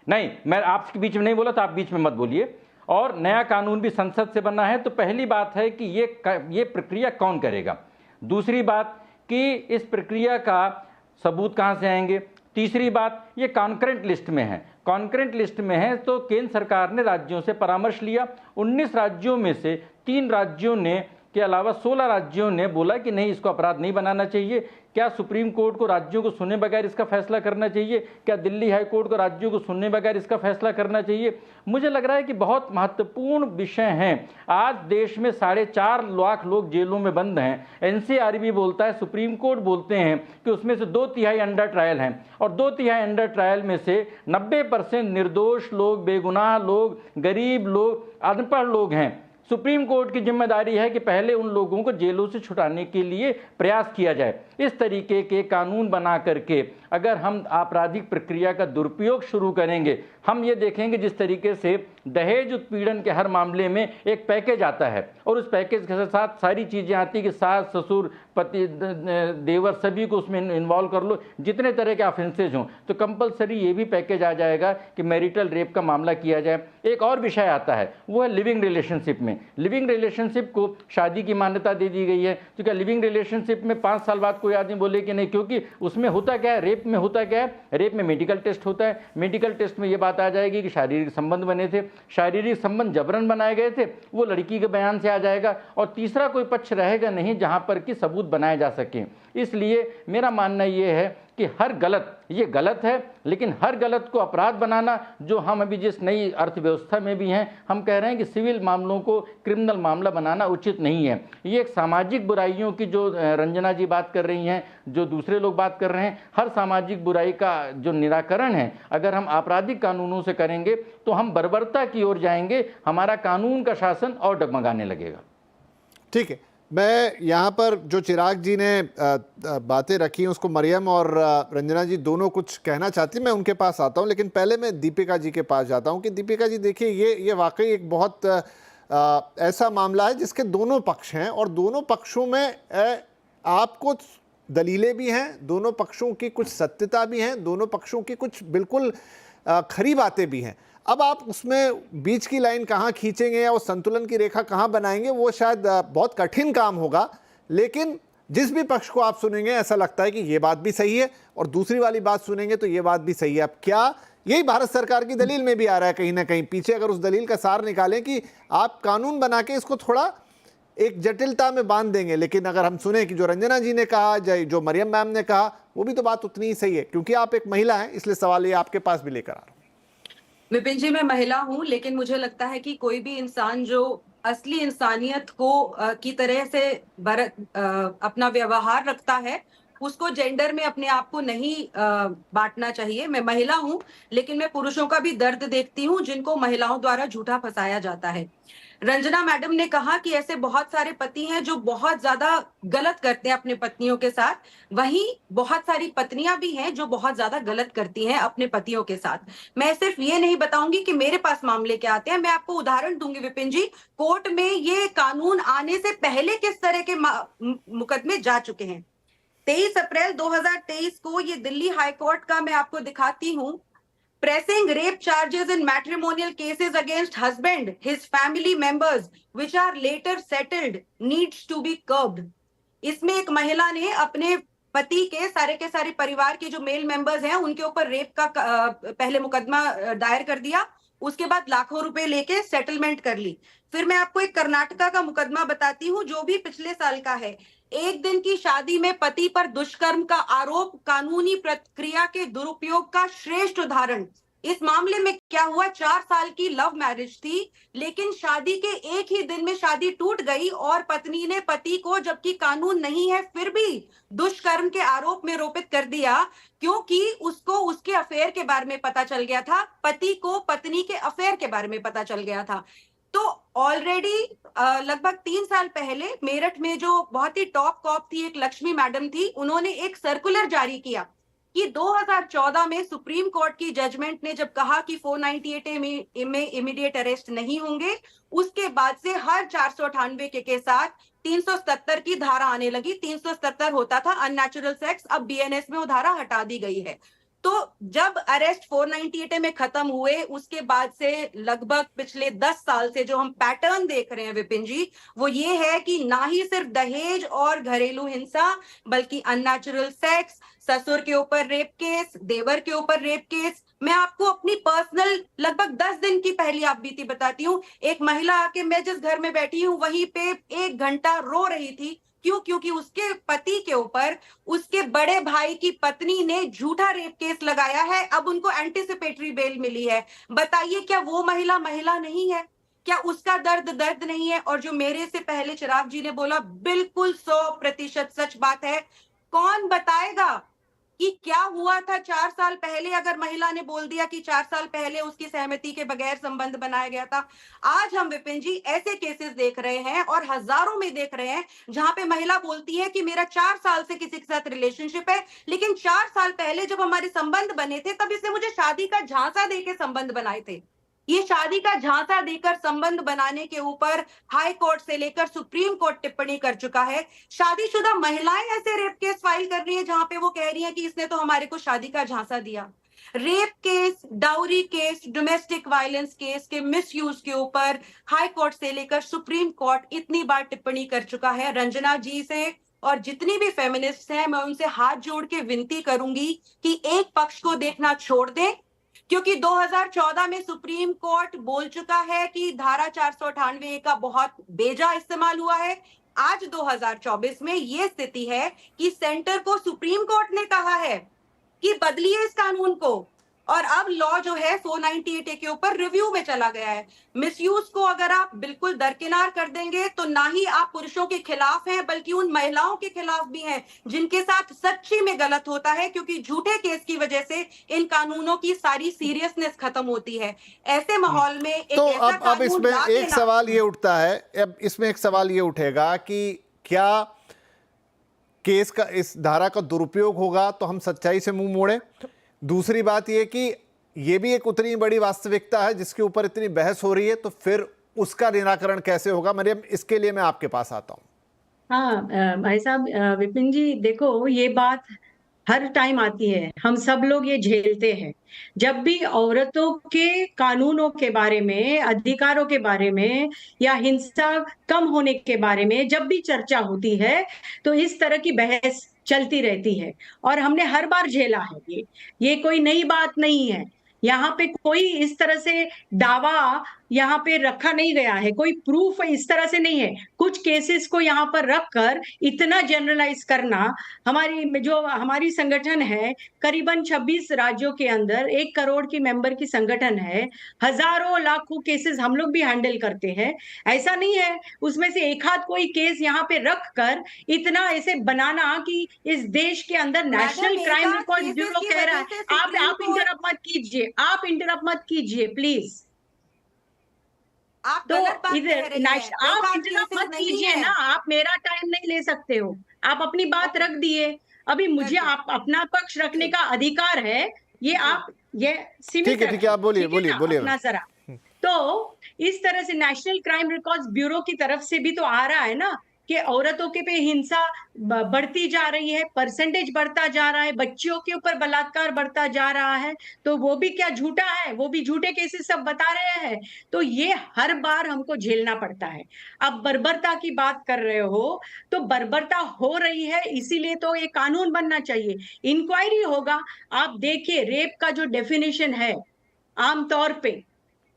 नहीं मैं आपके बीच में नहीं बोला तो आप बीच में मत बोलिए, और नया कानून भी संसद से बना है। तो पहली बात है कि ये प्रक्रिया कौन करेगा। दूसरी बात कि इस प्रक्रिया का सबूत कहाँ से आएंगे। तीसरी बात, ये कॉन्करेंट लिस्ट में है, कॉन्करेंट लिस्ट में है तो केंद्र सरकार ने राज्यों से परामर्श लिया। 19 राज्यों में से 3 राज्यों ने के अलावा 16 राज्यों ने बोला कि नहीं, इसको अपराध नहीं बनाना चाहिए। क्या सुप्रीम कोर्ट को राज्यों को सुने बगैर इसका फैसला करना चाहिए? क्या दिल्ली हाई कोर्ट को राज्यों को सुनने बगैर इसका फैसला करना चाहिए? मुझे लग रहा है कि बहुत महत्वपूर्ण विषय हैं। आज देश में 4.5 लाख लोग जेलों में बंद हैं। एनसीआरबी बोलता है, सुप्रीम कोर्ट बोलते हैं कि उसमें से 2/3 अंडर ट्रायल हैं, और 2/3 अंडर ट्रायल में से 90% निर्दोष लोग, बेगुनाह लोग, गरीब लोग, अनपढ़ लोग हैं। सुप्रीम कोर्ट की जिम्मेदारी है कि पहले उन लोगों को जेलों से छुड़ाने के लिए प्रयास किया जाए। इस तरीके के कानून बना करके अगर हम आपराधिक प्रक्रिया का दुरुपयोग शुरू करेंगे, हम ये देखेंगे जिस तरीके से दहेज उत्पीड़न के हर मामले में एक पैकेज आता है, और उस पैकेज के साथ सारी चीज़ें आती कि सास, ससुर, पति, देवर, सभी को उसमें इन्वॉल्व कर लो, जितने तरह के ऑफेंसेज हों, तो कंपलसरी ये भी पैकेज आ जाएगा कि मैरिटल रेप का मामला किया जाए। एक और विषय आता है, वो है लिविंग रिलेशनशिप में। लिविंग रिलेशनशिप को शादी की मान्यता दे दी गई है, तो क्या लिविंग रिलेशनशिप में 5 साल बाद कोई आदमी बोले कि नहीं, क्योंकि उसमें होता क्या है, रेप में होता क्या है, रेप में मेडिकल टेस्ट होता है। मेडिकल टेस्ट में ये बात आ जाएगी कि शारीरिक संबंध बने थे, शारीरिक संबंध जबरन बनाए गए थे, वो लड़की के बयान से आ जाएगा, और तीसरा कोई पक्ष रहेगा नहीं जहां पर कि सबूत बनाए जा सकें। इसलिए मेरा मानना ये है कि हर गलत, ये गलत है, लेकिन हर गलत को अपराध बनाना, जो हम अभी जिस नई अर्थव्यवस्था में भी हैं, हम कह रहे हैं कि सिविल मामलों को क्रिमिनल मामला बनाना उचित नहीं है। ये एक सामाजिक बुराइयों की जो रंजना जी बात कर रही हैं, जो दूसरे लोग बात कर रहे हैं, हर सामाजिक बुराई का जो निराकरण है अगर हम आपराधिक कानूनों से करेंगे तो हम बर्बरता की ओर जाएंगे, हमारा कानून का शासन और डगमगाने लगेगा। ठीक है, मैं यहाँ पर जो चिराग जी ने बातें रखी हैं उसको मरियम और रंजना जी दोनों कुछ कहना चाहती हैं, मैं उनके पास आता हूँ, लेकिन पहले मैं दीपिका जी के पास जाता हूँ कि दीपिका जी देखिए, ये वाकई एक बहुत ऐसा मामला है जिसके दोनों पक्ष हैं, और दोनों पक्षों में आपको दलीलें भी हैं, दोनों पक्षों की कुछ सत्यता भी हैं, दोनों पक्षों की कुछ बिल्कुल खरी बातें भी हैं। अब आप उसमें बीच की लाइन कहाँ खींचेंगे या वो संतुलन की रेखा कहाँ बनाएंगे, वो शायद बहुत कठिन काम होगा, लेकिन जिस भी पक्ष को आप सुनेंगे ऐसा लगता है कि ये बात भी सही है, और दूसरी वाली बात सुनेंगे तो ये बात भी सही है। अब क्या यही भारत सरकार की दलील में भी आ रहा है कहीं ना कहीं पीछे, अगर उस दलील का सार निकालें कि आप कानून बना के इसको थोड़ा एक जटिलता में बांध देंगे, लेकिन अगर हम सुने कि जो रंजना जी ने कहा, जो मरियम मैम ने कहा, वो भी तो बात उतनी ही सही है, क्योंकि आप एक महिला हैं, इसलिए सवाल ये आपके पास भी लेकर आ रहा हूं। विपिन जी, मैं महिला हूं, लेकिन मुझे लगता है कि कोई भी इंसान जो असली इंसानियत को की तरह से अपना व्यवहार रखता है, उसको जेंडर में अपने आप को नहीं बांटना चाहिए। मैं महिला हूं, लेकिन मैं पुरुषों का भी दर्द देखती हूं जिनको महिलाओं द्वारा झूठा फंसाया जाता है। रंजना मैडम ने कहा कि ऐसे बहुत सारे पति हैं जो बहुत ज्यादा गलत करते हैं अपने पत्नियों के साथ, वहीं बहुत सारी पत्नियां भी हैं जो बहुत ज्यादा गलत करती हैं अपने पतियों के साथ। मैं सिर्फ ये नहीं बताऊंगी कि मेरे पास मामले क्या आते हैं, मैं आपको उदाहरण दूंगी विपिन जी। कोर्ट में ये कानून आने से पहले किस तरह के मुकदमे जा चुके हैं। 23 अप्रैल 2023 को ये दिल्ली हाई कोर्ट का मैं आपको दिखाती हूँ। Pressing rape charges in matrimonial cases against husband, his family members, which are later settled, needs to be curbed. इसमें एक महिला ने अपने पति के सारे परिवार के जो मेल मेंबर्स हैं उनके ऊपर रेप का पहले मुकदमा दायर कर दिया, उसके बाद लाखों रुपए लेके सेटलमेंट कर ली। फिर मैं आपको एक कर्नाटका का मुकदमा बताती हूँ जो भी पिछले साल का है। एक दिन की शादी में पति पर दुष्कर्म का आरोप कानूनी प्रक्रिया के दुरुपयोग का श्रेष्ठ उदाहरण। इस मामले में क्या हुआ, 4 साल की लव मैरिज थी, लेकिन शादी के एक ही दिन में शादी टूट गई और पत्नी ने पति को, जबकि कानून नहीं है फिर भी, दुष्कर्म के आरोप में आरोपित कर दिया, क्योंकि उसको उसके अफेयर के बारे में पता चल गया था, पति को पत्नी के अफेयर के बारे में पता चल गया था। तो ऑलरेडी लगभग 3 साल पहले मेरठ में जो बहुत ही टॉप कॉप थी, एक लक्ष्मी मैडम थी, उन्होंने एक सर्कुलर जारी किया कि 2014 में सुप्रीम कोर्ट की जजमेंट ने जब कहा कि 498 में इमीडिएट अरेस्ट नहीं होंगे, उसके बाद से हर 498 के साथ 377 की धारा आने लगी। 377 होता था अननेचुरल सेक्स, अब बीएनएस में वो धारा हटा दी गई है। तो जब अरेस्ट 498 में खत्म हुए, उसके बाद से लगभग पिछले 10 साल से जो हम पैटर्न देख रहे हैं विपिन जी, वो ये है कि ना ही सिर्फ दहेज और घरेलू हिंसा, बल्कि अननेचुरल सेक्स, ससुर के ऊपर रेप केस, देवर के ऊपर रेप केस। मैं आपको अपनी पर्सनल लगभग 10 दिन की पहली आप बीती बताती हूँ। एक महिला आके, मैं जिस घर में बैठी हूँ वहीं पे 1 घंटा रो रही थी। क्यों? क्योंकि उसके पति के ऊपर उसके बड़े भाई की पत्नी ने झूठा रेप केस लगाया है। अब उनको एंटीसिपेटरी बेल मिली है। बताइए, क्या वो महिला महिला नहीं है? क्या उसका दर्द दर्द नहीं है? और जो मेरे से पहले चिराग जी ने बोला, बिल्कुल 100% सच बात है। कौन बताएगा कि क्या हुआ था 4 साल पहले? अगर महिला ने बोल दिया कि 4 साल पहले उसकी सहमति के बगैर संबंध बनाया गया था। आज हम विपिन जी ऐसे केसेस देख रहे हैं और हजारों में देख रहे हैं जहां पे महिला बोलती है कि मेरा 4 साल से किसी के साथ रिलेशनशिप है, लेकिन 4 साल पहले जब हमारे संबंध बने थे तब इसने मुझे शादी का झांसा देके संबंध बनाए थे। ये शादी का झांसा देकर संबंध बनाने के ऊपर हाई कोर्ट से लेकर सुप्रीम कोर्ट टिप्पणी कर चुका है। शादीशुदा महिलाएं ऐसे रेप केस फाइल कर रही है जहां पे वो कह रही है कि इसने तो हमारे को शादी का झांसा दिया। Rape case, dowry case, domestic violence case के मिसयूज के ऊपर हाई कोर्ट से लेकर सुप्रीम कोर्ट इतनी बार टिप्पणी कर चुका है। रंजना जी से और जितनी भी फेमिनिस्ट हैं, मैं उनसे हाथ जोड़ के विनती करूंगी कि एक पक्ष को देखना छोड़ दें, क्योंकि 2014 में सुप्रीम कोर्ट बोल चुका है कि धारा 498 का बहुत बेजा इस्तेमाल हुआ है। आज 2024 में ये स्थिति है कि सेंटर को सुप्रीम कोर्ट ने कहा है कि बदलिए इस कानून को, और अब लॉ जो है 498 के ऊपर रिव्यू में चला गया है। मिसयूज को अगर आप बिल्कुल दरकिनार कर देंगे तो ना ही आप पुरुषों के खिलाफ हैं, बल्कि उन महिलाओं के खिलाफ भी हैं जिनके साथ सच्ची में गलत होता है, क्योंकि झूठे केस की वजह से इन कानूनों की सारी सीरियसनेस खत्म होती है। ऐसे माहौल में एक तो ऐसा अब इसमें एक सवाल ये उठता है, अब इसमें एक सवाल ये उठेगा कि क्या केस का, इस धारा का दुरुपयोग होगा तो हम सच्चाई से मुंह मोड़े? दूसरी बात यह कि यह भी एक उतनी बड़ी वास्तविकता है जिसके ऊपर इतनी बहस हो रही है, तो फिर उसका निराकरण कैसे होगा? मरियम, इसके लिए मैं आपके पास आता हूं। हाँ भाई साहब, विपिन जी देखो, ये बात हर टाइम आती है, हम सब लोग ये झेलते हैं। जब भी औरतों के कानूनों के बारे में, अधिकारों के बारे में या हिंसा कम होने के बारे में जब भी चर्चा होती है तो इस तरह की बहस चलती रहती है और हमने हर बार झेला है। ये कोई नई बात नहीं है। यहाँ पे कोई इस तरह से दावा यहाँ पे रखा नहीं गया है, कोई प्रूफ इस तरह से नहीं है। कुछ केसेस को यहाँ पर रखकर इतना जनरलाइज करना, हमारी संगठन है करीबन 26 राज्यों के अंदर 1 करोड़ की मेंबर की संगठन है, हजारों लाखों केसेस हम लोग भी हैंडल करते हैं। ऐसा नहीं है उसमें से एक आध कोई केस यहाँ पे रखकर इतना ऐसे बनाना कि इस देश के अंदर नेशनल क्राइम रिकॉर्ड ब्यूरो कह रहा है। आप इंटरप्ट मत कीजिए, आप इंटरप्ट मत कीजिए प्लीज। आप तो गलत बात इधर कह रही हैं। आप इंटरप्ट मत कीजिए ना, आप मेरा टाइम नहीं ले सकते हो। आप अपनी बात रख दिए, अभी मुझे आप अपना पक्ष रखने का अधिकार है। ये आप ये सीमित, ठीक है, आप बोलिए अपना जरा। तो इस तरह से नेशनल क्राइम रिकॉर्ड्स ब्यूरो की तरफ से भी तो आ रहा है ना कि औरतों के पे हिंसा बढ़ती जा रही है, परसेंटेज बढ़ता जा रहा है, बच्चियों के ऊपर बलात्कार बढ़ता जा रहा है। तो वो भी क्या झूठा है? वो भी झूठे केसेस सब बता रहे हैं। तो ये हर बार हमको झेलना पड़ता है। अब बर्बरता की बात कर रहे हो, तो बर्बरता हो रही है, इसीलिए तो ये कानून बनना चाहिए, इंक्वायरी होगा। आप देखिए, रेप का जो डेफिनेशन है आमतौर पे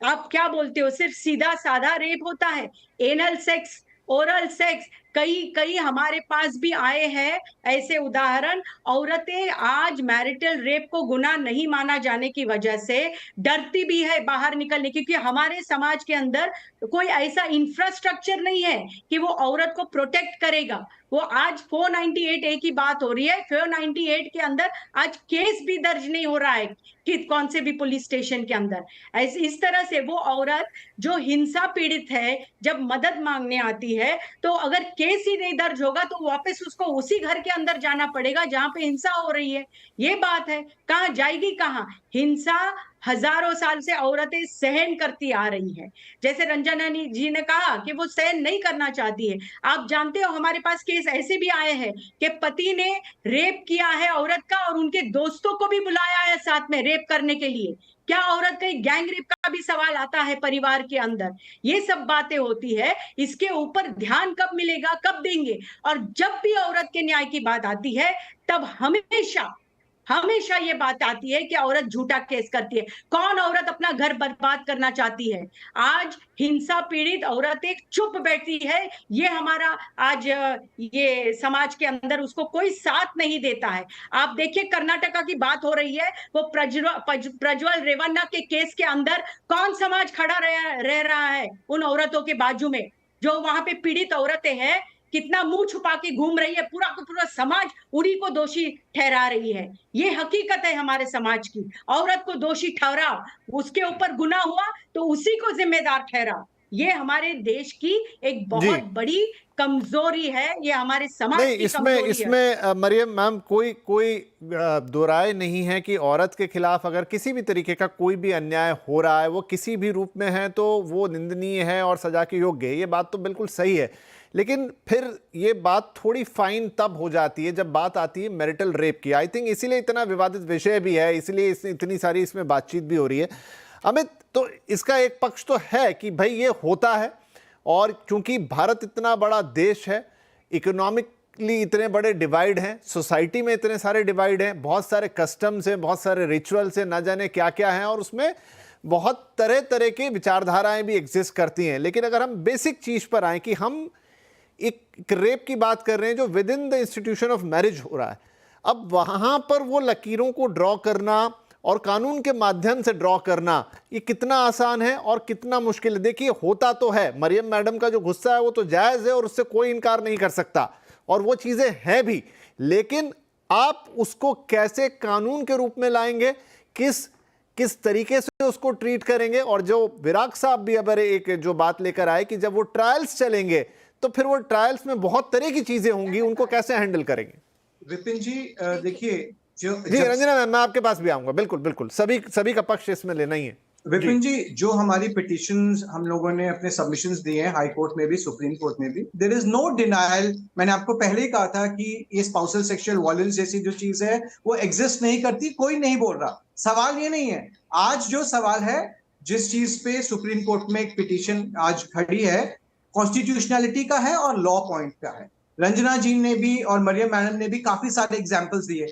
आप क्या बोलते हो? सिर्फ सीधा साधा रेप होता है? एनल सेक्स, ओरल सेक्स, कई हमारे पास भी आए हैं ऐसे उदाहरण। औरतें आज मैरिटल रेप को गुनाह नहीं माना जाने की वजह से डरती भी है बाहर निकलने, क्योंकि हमारे समाज के अंदर कोई ऐसा इंफ्रास्ट्रक्चर नहीं है कि वो औरत को प्रोटेक्ट करेगा। वो आज 498A की बात हो रही है, 498 के अंदर आज केस भी दर्ज नहीं हो रहा है कि कौन से भी पुलिस स्टेशन के अंदर। ऐसे इस तरह से वो औरत जो हिंसा पीड़ित है, जब मदद मांगने आती है, तो अगर केस ही नहीं दर्ज होगा तो वापस उसको उसी घर के अंदर जाना पड़ेगा जहां पे हिंसा हो रही है। ये बात है, कहां जाएगी, कहां? हिंसा हजारों साल से औरतें सहन करती आ रही है। जैसे रंजना जी ने कहा कि वो सहन नहीं करना चाहती है। आप जानते हो हमारे पास केस ऐसे भी आए हैं कि पति ने रेप किया है औरत का और उनके दोस्तों को भी बुलाया है साथ में रेप करने के लिए। क्या औरत का गैंग रेप का भी सवाल आता है परिवार के अंदर? ये सब बातें होती है। इसके ऊपर ध्यान कब मिलेगा, कब देंगे? और जब भी औरत के न्याय की बात आती है तब हमेशा ये बात आती है कि औरत झूठा केस करती है। कौन औरत अपना घर बर्बाद करना चाहती है? आज हिंसा पीड़ित औरतें चुप बैठी है। ये हमारा आज ये समाज के अंदर उसको कोई साथ नहीं देता है। आप देखिए कर्नाटका की बात हो रही है, वो प्रज्वल रेवन्ना के केस के अंदर कौन समाज खड़ा रह रहा है उन औरतों के बाजू में? जो वहां पे पीड़ित औरतें हैं, कितना मुंह छुपा के घूम रही है, पूरा का पूरा समाज उन्हीं को दोषी ठहरा रही है। ये हकीकत है हमारे समाज की। औरत को दोषी ठहराओ, उसके ऊपर गुनाह हुआ तो उसी को जिम्मेदार ठहराओ। ये हमारे देश की एक बहुत बड़ी कमजोरी है, ये हमारे समाज नहीं, की कमजोरी है। इसमें मरियम मैम कोई दो राय नहीं है कि औरत के खिलाफ अगर किसी भी तरीके का कोई भी अन्याय हो रहा है, वो किसी भी रूप में है, तो वो निंदनीय है और सजा के योग्य है। ये बात तो बिल्कुल सही है, लेकिन फिर ये बात थोड़ी फाइन तब हो जाती है जब बात आती है मैरिटल रेप की। आई थिंक इसीलिए इतना विवादित विषय भी है, इसलिए इतनी सारी इसमें बातचीत भी हो रही है। अमित, तो इसका एक पक्ष तो है कि भाई ये होता है, और क्योंकि भारत इतना बड़ा देश है, इकोनॉमिकली इतने बड़े डिवाइड हैं, सोसाइटी में इतने सारे डिवाइड हैं, बहुत सारे कस्टम्स हैं, बहुत सारे रिचुअल्स हैं, ना जाने क्या क्या हैं, और उसमें बहुत तरह तरह की विचारधाराएं भी एग्जिस्ट करती हैं। लेकिन अगर हम बेसिक चीज़ पर आए कि हम एक रेप की बात कर रहे हैं जो with in the institution of marriage हो रहा है, अब वहाँ पर वो लकीरों को ड्रॉ करना और कानून के माध्यम से ड्रॉ करना, ये कितना आसान है और कितना मुश्किल है। देखिए, होता तो है, मरियम मैडम का जो गुस्सा है वो तो जायज़ है और उससे कोई इनकार नहीं कर सकता, और वो चीज़ें हैं भी, लेकिन आप उसको कैसे कानून के रूप में लाएंगे, किस तरीके से उसको ट्रीट करेंगे। और जो विराग साहब भी अगर एक जो बात लेकर आए कि जब वो ट्रायल्स चलेंगे तो फिर वो ट्रायल्स में बहुत तरह की चीजें होंगी, उनको कैसे हैंडल करेंगे? विपिन जी, देखिए जी रंजना मैम, मैं आपके पास भी आऊंगा। बिल्कुल सभी का पक्ष इसमें लेना ही है। विपिन जी, जो हमारी पिटिशंस हम लोगों ने अपने सबमिशंस दिए हैं हाई कोर्ट में भी, सुप्रीम कोर्ट में भी, देयर इज नो डिनायल। मैंने आपको पहले ही कहा था कि ये स्पाउसल सेक्सुअल वायलेंस जैसी जो चीज है वो एग्जिस्ट नहीं करती, कोई नहीं बोल रहा। सवाल ये नहीं है। आज जो सवाल है, जिस चीज पे सुप्रीम कोर्ट में एक पिटिशन आज खड़ी है, कॉन्स्टिट्यूशनैलिटी का है और लॉ पॉइंट का है। रंजना जी ने भी और मरियम मैडम ने भी काफी सारे एग्जांपल्स दिए।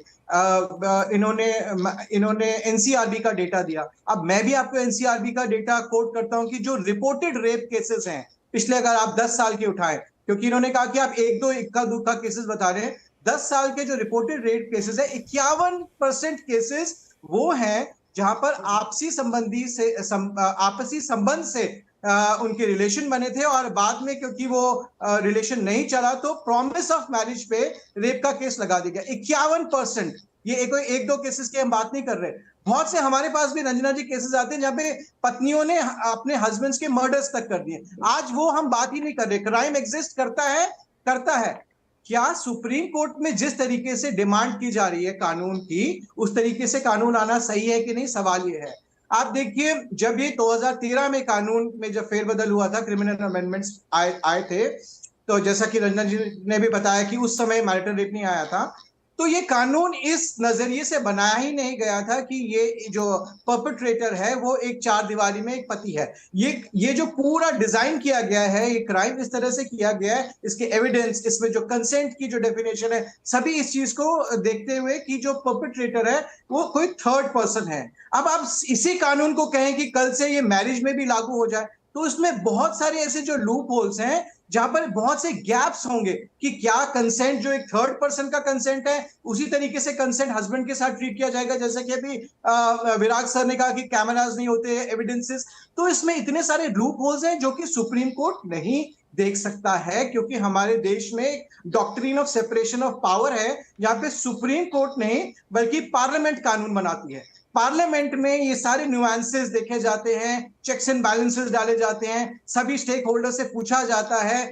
इन्होंने एनसीआरबी का डेटा दिया। अब मैं भी आपको एनसीआरबी का डेटा कोट करता हूं कि जो रिपोर्टेड रेप केसेस हैं पिछले, अगर आप 10 साल के उठाएं, क्योंकि इन्होंने कहा कि आप एक दो इक्का दुक्का केसेस बता रहे हैं, 10 साल के जो रिपोर्टेड रेप केसेस है, 51% केसेस वो हैं जहां पर आपसी संबंध से उनके रिलेशन बने थे, और बाद में क्योंकि वो रिलेशन नहीं चला तो प्रॉमिस ऑफ मैरिज पे रेप का केस लगा दिया गया। 51%। ये एक दो केसेस की हम बात नहीं कर रहे। बहुत से हमारे पास भी रंजना जी केसेस आते हैं जहां पे पत्नियों ने अपने हस्बैंड्स के मर्डर्स तक कर दिए। आज वो हम बात ही नहीं कर रहे। क्राइम एग्जिस्ट करता है। क्या सुप्रीम कोर्ट में जिस तरीके से डिमांड की जा रही है कानून की, उस तरीके से कानून आना सही है कि नहीं, सवाल ये है। आप देखिए, जब ये 2013 में कानून में जब फेरबदल हुआ था, क्रिमिनल अमेंडमेंट्स आए थे, तो जैसा कि रंजन जी ने भी बताया कि उस समय मैरिटल रेप नहीं आया था, तो ये कानून इस नजरिए से बनाया ही नहीं गया था कि ये जो परपेट्रेटर है वो एक चार दीवारी में एक पति है। ये जो पूरा डिजाइन किया गया है, ये क्राइम इस तरह से किया गया है, इसके एविडेंस, इसमें जो कंसेंट की जो डेफिनेशन है, सभी इस चीज को देखते हुए कि जो परपेट्रेटर है वो कोई थर्ड पर्सन है। अब आप इसी कानून को कहें कि कल से ये मैरिज में भी लागू हो जाए, तो उसमें बहुत सारे ऐसे जो लूप होल्स हैं जहां पर बहुत से गैप्स होंगे कि क्या कंसेंट जो एक थर्ड पर्सन का कंसेंट है उसी तरीके से कंसेंट हस्बैंड के साथ ट्रीट किया जाएगा, जैसे कि अभी विराग सर ने कहा कि कैमरास नहीं होते, एविडेंसेस। तो इसमें इतने सारे लूप होल्स हैं जो कि सुप्रीम कोर्ट नहीं देख सकता है, क्योंकि हमारे देश में doctrine of separation of power है, यहाँ पे सुप्रीम कोर्ट नहीं बल्कि पार्लियामेंट कानून बनाती है। पार्लियामेंट में ये सारे न्यूएंसेस देखे जाते हैं, चेक्स एंड बैलेंसेस डाले जाते हैं, सभी स्टेक होल्डर से पूछा जाता है,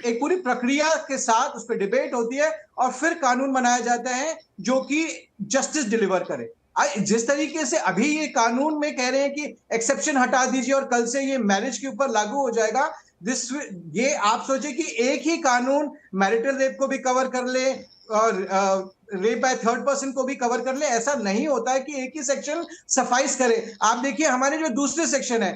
एक पूरी प्रक्रिया के साथ उस पर डिबेट होती है और फिर कानून बनाया जाता है जो कि जस्टिस डिलीवर करे। जिस तरीके से अभी ये कानून में कह रहे हैं कि एक्सेप्शन हटा दीजिए और कल से ये मैरिज के ऊपर लागू हो जाएगा, ये आप सोचे कि एक ही कानून मैरिटल रेप को भी कवर कर ले और रेप बाय थर्ड पर्सन को भी कवर कर ले। ऐसा नहीं होता है कि एक ही सेक्शन सफाइस करे। आप देखिए हमारे जो दूसरे सेक्शन है,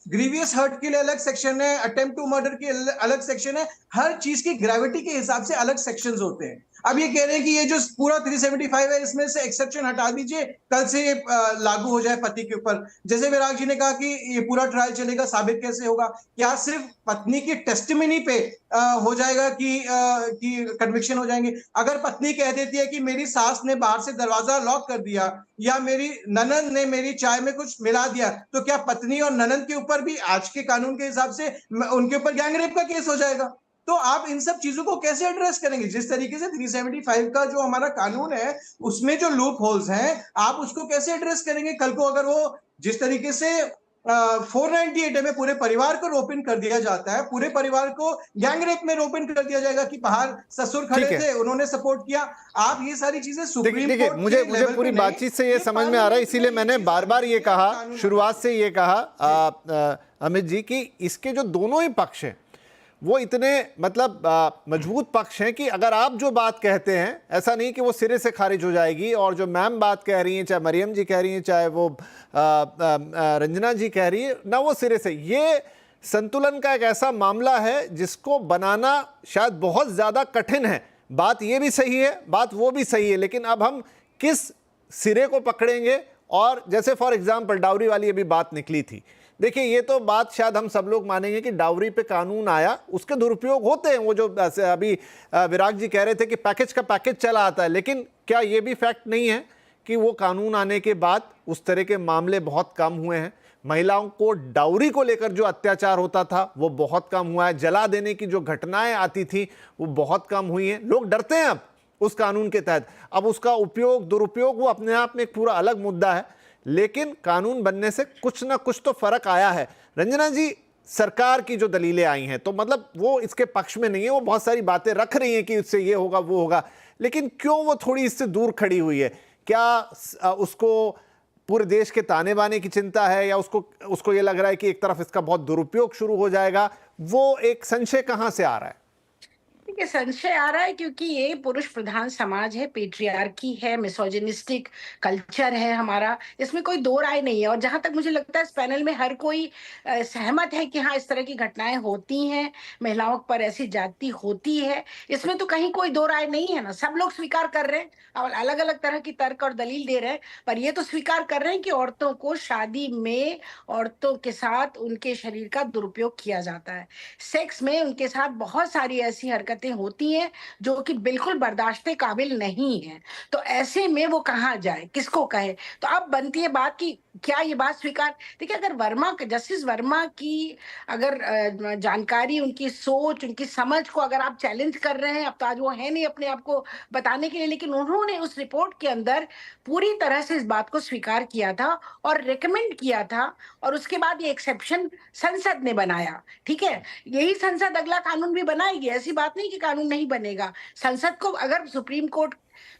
ग्रीवियस हर्ट के लिए अलग सेक्शन है, अटेम्प्ट टू मर्डर के अलग सेक्शन है, हर चीज की ग्रेविटी के हिसाब से अलग सेक्शंस होते हैं। अब ये कह रहे हैं कि ये जो पूरा 375 है इसमें से एक्सेप्शन हटा दीजिए, कल से ये लागू हो जाए पति के ऊपर। जैसे विराग जी ने कहा कि ये पूरा ट्रायल चलेगा, साबित कैसे होगा? क्या सिर्फ पत्नी की टेस्टिमनी पे हो जाएगा कि कन्विक्शन हो जाएंगे? अगर पत्नी कह देती है कि मेरी सास ने बाहर से दरवाजा लॉक कर दिया या मेरी ननद ने मेरी चाय में कुछ मिला दिया, तो क्या पत्नी और ननद के ऊपर भी आज के कानून के हिसाब से उनके ऊपर गैंग रेप का केस हो जाएगा? तो आप इन सब चीजों को कैसे एड्रेस करेंगे? जिस तरीके से 375 का जो हमारा कानून है उसमें जो लूप होल्स हैं, आप उसको कैसे एड्रेस करेंगे? कल को अगर वो जिस तरीके से 498 में पूरे परिवार को रोप इन कर दिया जाता है, पूरे परिवार को गैंग रेप में रोप इन कर दिया जाएगा कि बाहर ससुर खड़े थे, उन्होंने सपोर्ट किया। आप ये सारी चीजें सुप्रीम कोर्ट मुझे पूरी बातचीत से ये समझ में आ रहा है, इसीलिए मैंने बार बार ये कहा, शुरुआत से ये कहा अमित जी कि इसके जो दोनों ही पक्ष हैं वो इतने मतलब मजबूत पक्ष हैं कि अगर आप जो बात कहते हैं ऐसा नहीं कि वो सिरे से खारिज हो जाएगी, और जो मैम बात कह रही हैं, चाहे मरियम जी कह रही हैं, चाहे वो रंजना जी कह रही है ना, वो सिरे से ये संतुलन का एक ऐसा मामला है जिसको बनाना शायद बहुत ज़्यादा कठिन है। बात ये भी सही है, बात वो भी सही है, लेकिन अब हम किस सिरे को पकड़ेंगे? और जैसे फॉर एग्जाम्पल डाउरी वाली अभी बात निकली थी, देखिए ये तो बात शायद हम सब लोग मानेंगे कि डाउरी पे कानून आया, उसके दुरुपयोग होते हैं, वो जो अभी विराग जी कह रहे थे कि पैकेज का पैकेज चला आता है, लेकिन क्या ये भी फैक्ट नहीं है कि वो कानून आने के बाद उस तरह के मामले बहुत कम हुए हैं? महिलाओं को डाउरी को लेकर जो अत्याचार होता था वो बहुत कम हुआ है, जला देने की जो घटनाएं आती थी वो बहुत कम हुई हैं। लोग डरते हैं अब उस कानून के तहत। अब उसका उपयोग दुरुपयोग वो अपने आप में एक पूरा अलग मुद्दा है, लेकिन कानून बनने से कुछ ना कुछ तो फर्क आया है। रंजना जी, सरकार की जो दलीलें आई हैं तो मतलब वो इसके पक्ष में नहीं है, वो बहुत सारी बातें रख रही हैं कि इससे ये होगा वो होगा, लेकिन क्यों वो थोड़ी इससे दूर खड़ी हुई है? क्या उसको पूरे देश के ताने बाने की चिंता है, या उसको ये लग रहा है कि एक तरफ इसका बहुत दुरुपयोग शुरू हो जाएगा? वो एक संशय कहां से आ रहा है? देखिए, संशय आ रहा है क्योंकि ये पुरुष प्रधान समाज है, पेट्रियार्की है, मिसोजिनिस्टिक कल्चर है हमारा, इसमें कोई दो राय नहीं है। और जहां तक मुझे लगता है इस पैनल में हर कोई सहमत है कि हाँ इस तरह की घटनाएं होती हैं, महिलाओं पर ऐसी जाति होती है, इसमें तो कहीं कोई दो राय नहीं है ना। सब लोग स्वीकार कर रहे हैं और अलग अलग तरह की तर्क और दलील दे रहे हैं, पर ये तो स्वीकार कर रहे हैं कि औरतों को शादी में औरतों के साथ उनके शरीर का दुरुपयोग किया जाता है, सेक्स में उनके साथ बहुत सारी ऐसी हरकतें होती हैं जो कि बिल्कुल बर्दाश्त काबिल नहीं है। तो ऐसे में वो कहाँ जाए, किसको कहे? तो अब बनती है बात कि क्या ये बात स्वीकार, देखिए अगर जस्टिस वर्मा की अगर जानकारी, उनकी सोच, उनकी समझ को अगर आप चैलेंज कर रहे हैं, अब तो आज वो है नहीं अपने आप को बताने के लिए, लेकिन उन्होंने उस रिपोर्ट के अंदर पूरी तरह से इस बात को स्वीकार किया था और रिकमेंड किया था, और उसके बाद ये एक्सेप्शन संसद ने बनाया। ठीक है, यही संसद अगला कानून भी बनाएगी, ऐसी बात नहीं कि कानून नहीं बनेगा। संसद को अगर सुप्रीम कोर्ट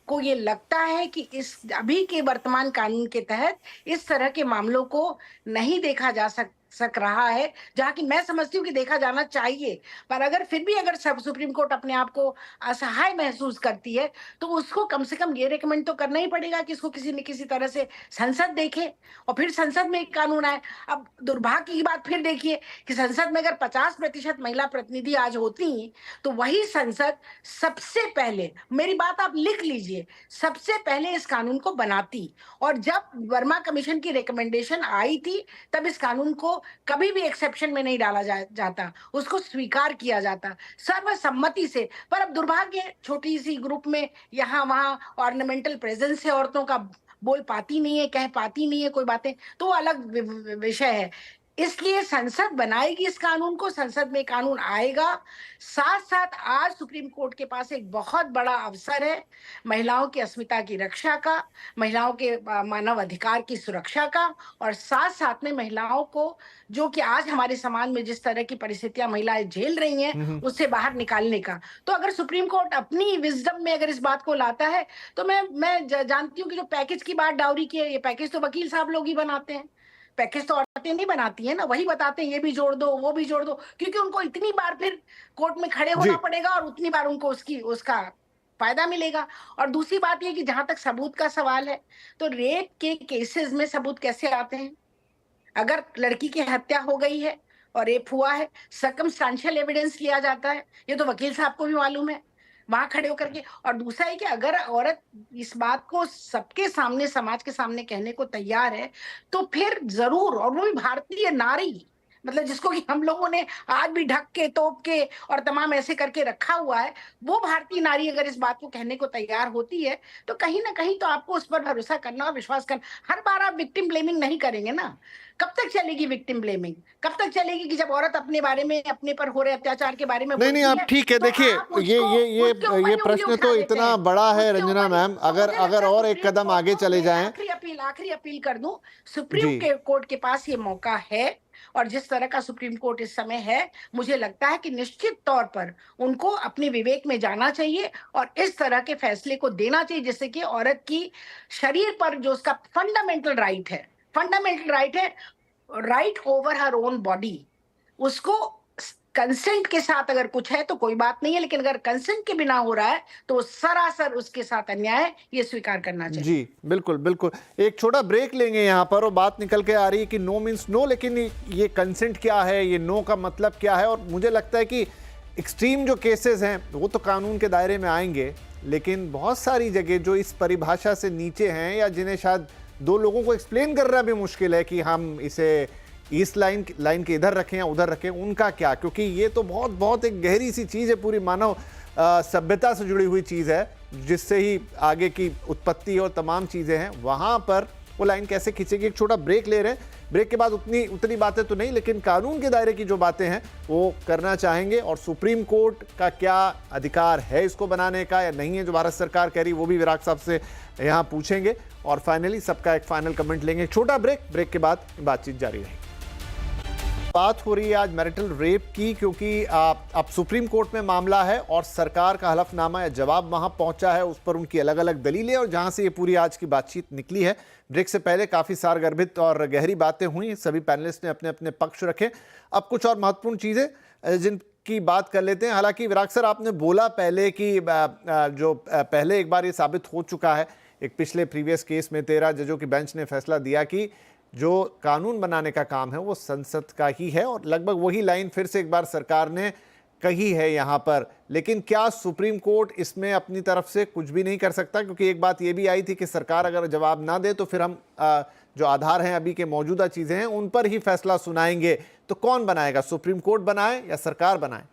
को ये लगता है कि इस अभी के वर्तमान कानून के तहत इस तरह के मामलों को नहीं देखा जा सक रहा है, जहां कि मैं समझती हूँ कि देखा जाना चाहिए, पर अगर फिर भी अगर सब सुप्रीम कोर्ट अपने आप को असहाय महसूस करती है तो उसको कम से कम ये रिकमेंड तो करना ही पड़ेगा कि इसको किसी न किसी तरह से संसद देखे और फिर संसद में एक कानून आए। अब दुर्भाग्य की बात फिर देखिए कि संसद में अगर 50% महिला प्रतिनिधि आज होती तो वही संसद सबसे पहले, मेरी बात आप लिख लीजिए, सबसे पहले इस कानून को बनाती। और जब वर्मा कमीशन की रिकमेंडेशन आई थी तब इस कानून को कभी भी एक्सेप्शन में नहीं डाला जाता, उसको स्वीकार किया जाता सर्वसम्मति से। पर अब दुर्भाग्य, छोटी सी ग्रुप में यहाँ वहाँ ऑर्नामेंटल प्रेजेंस है औरतों का, बोल पाती नहीं है, कह पाती नहीं है कोई बातें, तो वो अलग विषय है। इसलिए संसद बनाएगी इस कानून को, संसद में कानून आएगा। साथ साथ आज सुप्रीम कोर्ट के पास एक बहुत बड़ा अवसर है महिलाओं की अस्मिता की रक्षा का, महिलाओं के मानव अधिकार की सुरक्षा का, और साथ साथ में महिलाओं को, जो कि आज हमारे समाज में जिस तरह की परिस्थितियां महिलाएं झेल रही हैं, उससे बाहर निकालने का। तो अगर सुप्रीम कोर्ट अपनी विजडम में अगर इस बात को लाता है, तो मैं जानती हूँ कि जो पैकेज की बात डाउरी की है, ये पैकेज तो वकील साहब लोग ही बनाते हैं, पैकेज तो औरतें नहीं बनाती है ना, वही बताते हैं ये भी जोड़ दो वो भी जोड़ दो, क्योंकि उनको इतनी बार फिर कोर्ट में खड़े होना पड़ेगा और उतनी बार उनको उसका फायदा मिलेगा। और दूसरी बात ये कि जहां तक सबूत का सवाल है, तो रेप के केसेस में सबूत कैसे आते हैं? अगर लड़की की हत्या हो गई है और रेप हुआ है, सर्कमस्टांशियल एविडेंस लिया जाता है, ये तो वकील साहब को भी मालूम है वहां खड़े होकर के। और दूसरा है कि अगर औरत इस बात को सबके सामने, समाज के सामने कहने को तैयार है, तो फिर जरूर, और वो भी भारतीय नारी, मतलब जिसको कि हम लोगों ने आज भी ढक के, तोप के और तमाम ऐसे करके रखा हुआ है, वो भारतीय नारी अगर इस बात को कहने को तैयार होती है, तो कहीं ना कहीं तो आपको उस पर भरोसा करना और विश्वास करना। हर बार आप विक्टिम ब्लेमिंग नहीं करेंगे ना। कब तक चलेगी विक्टिम ब्लेमिंग? कब तक चलेगी कि जब औरत अपने बारे में, अपने पर हो रहे अत्याचार के बारे में नहीं, आप ठीक है। देखिए, ये प्रश्न तो इतना बड़ा है रंजना मैम, अगर और एक कदम आगे चले जाएं। आखिरी अपील कर दूं, सुप्रीम कोर्ट के पास ये मौका है, और जिस तरह का सुप्रीम कोर्ट इस समय है, मुझे लगता है कि निश्चित तौर पर उनको अपने विवेक में जाना चाहिए और इस तरह के फैसले को देना चाहिए, जिससे कि औरत की शरीर पर जो उसका फंडामेंटल राइट है, right over her own body, उसको कंसेंट के साथ अगर कुछ है तो कोई बात नहीं है, लेकिन अगर कंसेंट के बिना हो रहा है तो सरासर उसके साथ अन्याय है, ये स्वीकार करना चाहिए। जी बिल्कुल बिल्कुल। एक छोटा ब्रेक लेंगे यहाँ पर, और बात निकल के आ रही है कि नो मीन्स नो, लेकिन ये कंसेंट क्या है, ये नो का मतलब क्या है। और मुझे लगता है कि एक्सट्रीम जो केसेस हैं वो तो कानून के दायरे में आएंगे, लेकिन बहुत सारी जगह जो इस परिभाषा से नीचे हैं, या जिन्हें शायद दो लोगों को एक्सप्लेन करना भी मुश्किल है कि हम इसे ईस्ट लाइन के इधर रखें या उधर रखें, उनका क्या? क्योंकि ये तो बहुत एक गहरी सी चीज़ है, पूरी मानव सभ्यता से जुड़ी हुई चीज़ है, जिससे ही आगे की उत्पत्ति और तमाम चीज़ें हैं, वहाँ पर वो लाइन कैसे खींचेगी। एक छोटा ब्रेक ले रहे हैं, ब्रेक के बाद उतनी बातें तो नहीं, लेकिन कानून के दायरे की जो बातें हैं वो करना चाहेंगे, और सुप्रीम कोर्ट का क्या अधिकार है इसको बनाने का या नहीं है, जो भारत सरकार कह रही, वो भी विराग साहब से यहाँ पूछेंगे, और फाइनली सबका एक फाइनल कमेंट लेंगे। छोटा ब्रेक के बाद बातचीत जारी रहेगी। बात हो रही है आज मैरिटल रेप की, क्योंकि अब सुप्रीम कोर्ट में मामला है और सरकार का हलफनामा या जवाब वहां पहुंचा है, उस पर उनकी अलग अलग दलीलें, और जहां से ये पूरी आज की बातचीत निकली है। ब्रेक से पहले काफ़ी सारगर्भित और गहरी बातें हुई, सभी पैनलिस्ट ने अपने अपने पक्ष रखे। अब कुछ और महत्वपूर्ण चीज़ें जिनकी बात कर लेते हैं। हालांकि विराग सर, आपने बोला पहले कि जो पहले एक बार ये साबित हो चुका है, एक पिछले प्रीवियस केस में 13 जजों की बेंच ने फैसला दिया कि जो कानून बनाने का काम है वो संसद का ही है, और लगभग वही लाइन फिर से एक बार सरकार ने कही है यहाँ पर। लेकिन क्या सुप्रीम कोर्ट इसमें अपनी तरफ से कुछ भी नहीं कर सकता? क्योंकि एक बात ये भी आई थी कि सरकार अगर जवाब ना दे तो फिर हम जो आधार हैं, अभी के मौजूदा चीज़ें हैं, उन पर ही फैसला सुनाएंगे। तो कौन बनाएगा, सुप्रीम कोर्ट बनाए या सरकार बनाए?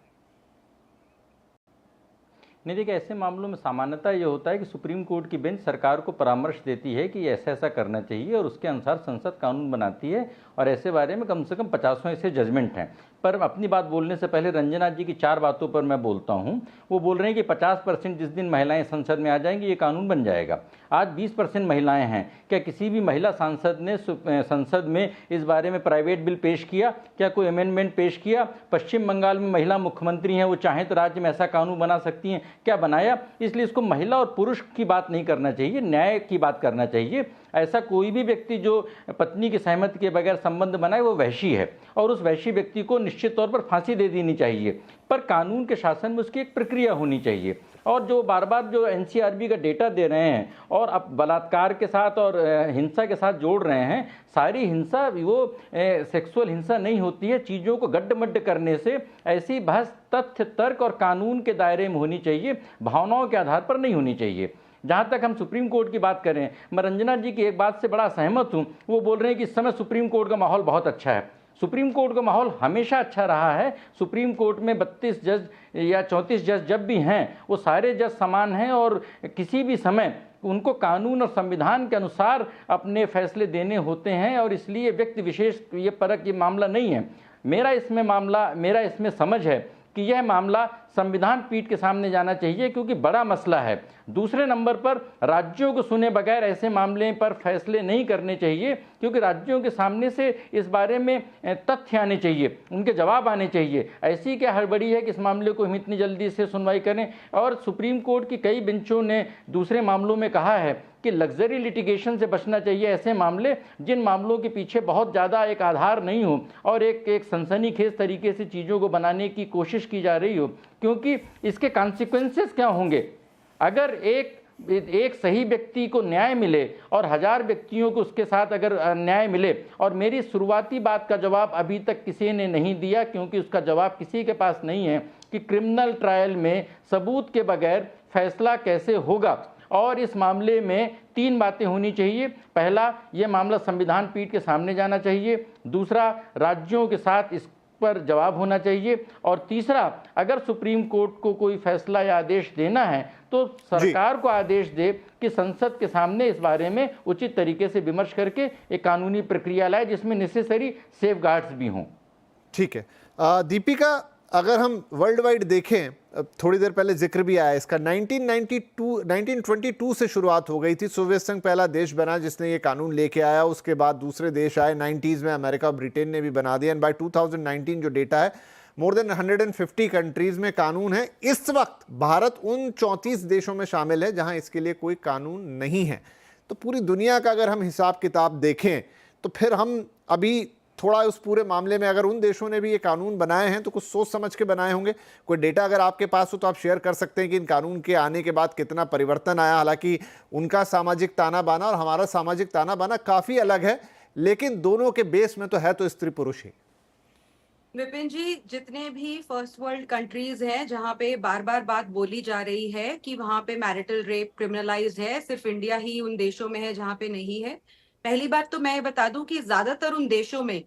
नहीं, देखिए, ऐसे मामलों में सामान्यतः ये होता है कि सुप्रीम कोर्ट की बेंच सरकार को परामर्श देती है कि ऐसा ऐसा करना चाहिए, और उसके अनुसार संसद कानून बनाती है, और ऐसे बारे में कम से कम 50 ऐसे जजमेंट हैं। पर अपनी बात बोलने से पहले रंजना जी की 4 बातों पर मैं बोलता हूं। वो बोल रहे हैं कि 50% जिस दिन महिलाएं संसद में आ जाएंगी ये कानून बन जाएगा। आज 20% महिलाएं हैं। क्या किसी भी महिला सांसद ने संसद में इस बारे में प्राइवेट बिल पेश किया? क्या कोई अमेंडमेंट पेश किया? पश्चिम बंगाल में महिला मुख्यमंत्री हैं, वो चाहें तो राज्य में ऐसा कानून बना सकती हैं। क्या बनाया? इसलिए इसको महिला और पुरुष की बात नहीं करना चाहिए, न्याय की बात करना चाहिए। ऐसा कोई भी व्यक्ति जो पत्नी की सहमति के बगैर संबंध बनाए वो वैशी है, और उस वैशी व्यक्ति को निश्चित तौर पर फांसी दे देनी चाहिए। पर कानून के शासन में उसकी एक प्रक्रिया होनी चाहिए। और जो बार बार जो एनसीआरबी का डेटा दे रहे हैं और अब बलात्कार के साथ और हिंसा के साथ जोड़ रहे हैं, सारी हिंसा वो सेक्सुअल हिंसा नहीं होती है। चीज़ों को गड्ढ-मड्ढ करने से ऐसी बहस तथ्य, तर्क और कानून के दायरे में होनी चाहिए, भावनाओं के आधार पर नहीं होनी चाहिए। जहाँ तक हम सुप्रीम कोर्ट की बात करें, मैं रंजना जी की एक बात से बड़ा सहमत हूँ। वो बोल रहे हैं कि इस समय सुप्रीम कोर्ट का माहौल बहुत अच्छा है। सुप्रीम कोर्ट का माहौल हमेशा अच्छा रहा है। सुप्रीम कोर्ट में 32 जज या 34 जज जब भी हैं वो सारे जज समान हैं और किसी भी समय उनको कानून और संविधान के अनुसार अपने फैसले देने होते हैं, और इसलिए व्यक्ति विशेष ये परख ये मामला नहीं है। मेरा इसमें समझ है कि यह मामला संविधान पीठ के सामने जाना चाहिए क्योंकि बड़ा मसला है। दूसरे नंबर पर राज्यों को सुने बगैर ऐसे मामले पर फैसले नहीं करने चाहिए क्योंकि राज्यों के सामने से इस बारे में तथ्य आने चाहिए, उनके जवाब आने चाहिए। ऐसी क्या हड़बड़ी है कि इस मामले को हम इतनी जल्दी से सुनवाई करें। और सुप्रीम कोर्ट की कई बेंचों ने दूसरे मामलों में कहा है कि लग्जरी लिटिगेशन से बचना चाहिए, ऐसे मामले जिन मामलों के पीछे बहुत ज़्यादा एक आधार नहीं हो और एक सनसनीखेज तरीके से चीज़ों को बनाने की कोशिश की जा रही हो, क्योंकि इसके कॉन्सिक्वेंसेस क्या होंगे। अगर एक सही व्यक्ति को न्याय मिले और 1000 व्यक्तियों को उसके साथ अगर न्याय मिले, और मेरी शुरुआती बात का जवाब अभी तक किसी ने नहीं दिया क्योंकि उसका जवाब किसी के पास नहीं है कि क्रिमिनल ट्रायल में सबूत के बगैर फैसला कैसे होगा। और इस मामले में 3 बातें होनी चाहिए। पहला, ये मामला संविधान पीठ के सामने जाना चाहिए। दूसरा, राज्यों के साथ इस पर जवाब होना चाहिए। और तीसरा, अगर सुप्रीम कोर्ट को कोई फैसला या आदेश देना है तो सरकार को आदेश दे कि संसद के सामने इस बारे में उचित तरीके से विमर्श करके एक कानूनी प्रक्रिया लाए जिसमें नेसेसरी सेफगार्ड्स भी हों। ठीक है दीपिका, अगर हम वर्ल्ड वाइड देखें, थोड़ी देर पहले जिक्र भी आया इसका, 1922 से शुरुआत हो गई थी। सोवियत संघ पहला देश बना जिसने ये कानून लेके आया, उसके बाद दूसरे देश आए। 90s में अमेरिका, ब्रिटेन ने भी बना दिया। एंड बाय 2019 जो डेटा है, मोर देन 150 कंट्रीज में कानून है। इस वक्त भारत उन 34 देशों में शामिल है जहां इसके लिए कोई कानून नहीं है। तो पूरी दुनिया का अगर हम हिसाब किताब देखें तो फिर हम अभी थोड़ा उस पूरे मामले में, अगर उन देशों ने भी ये कानून बनाए हैं तो कुछ सोच समझ के बनाए होंगे। कोई डेटा अगर आपके पास हो तो आप शेयर कर सकते हैं कि इन कानून के आने के बाद कितना परिवर्तन आया। हालांकि उनका सामाजिक ताना बाना और हमारा सामाजिक ताना बाना काफ़ी अलग है, लेकिन दोनों के बेस में तो है तो स्त्री पुरुष ही। विपिन जी, जितने भी फर्स्ट वर्ल्ड कंट्रीज हैं जहां पे बार बार बात बोली जा रही है कि वहां पे मैरिटल रेप क्रिमिनलाइज्ड है, सिर्फ इंडिया ही उन देशों में है जहां पे नहीं है। पहली बात तो मैं बता दूं कि ज्यादातर उन देशों में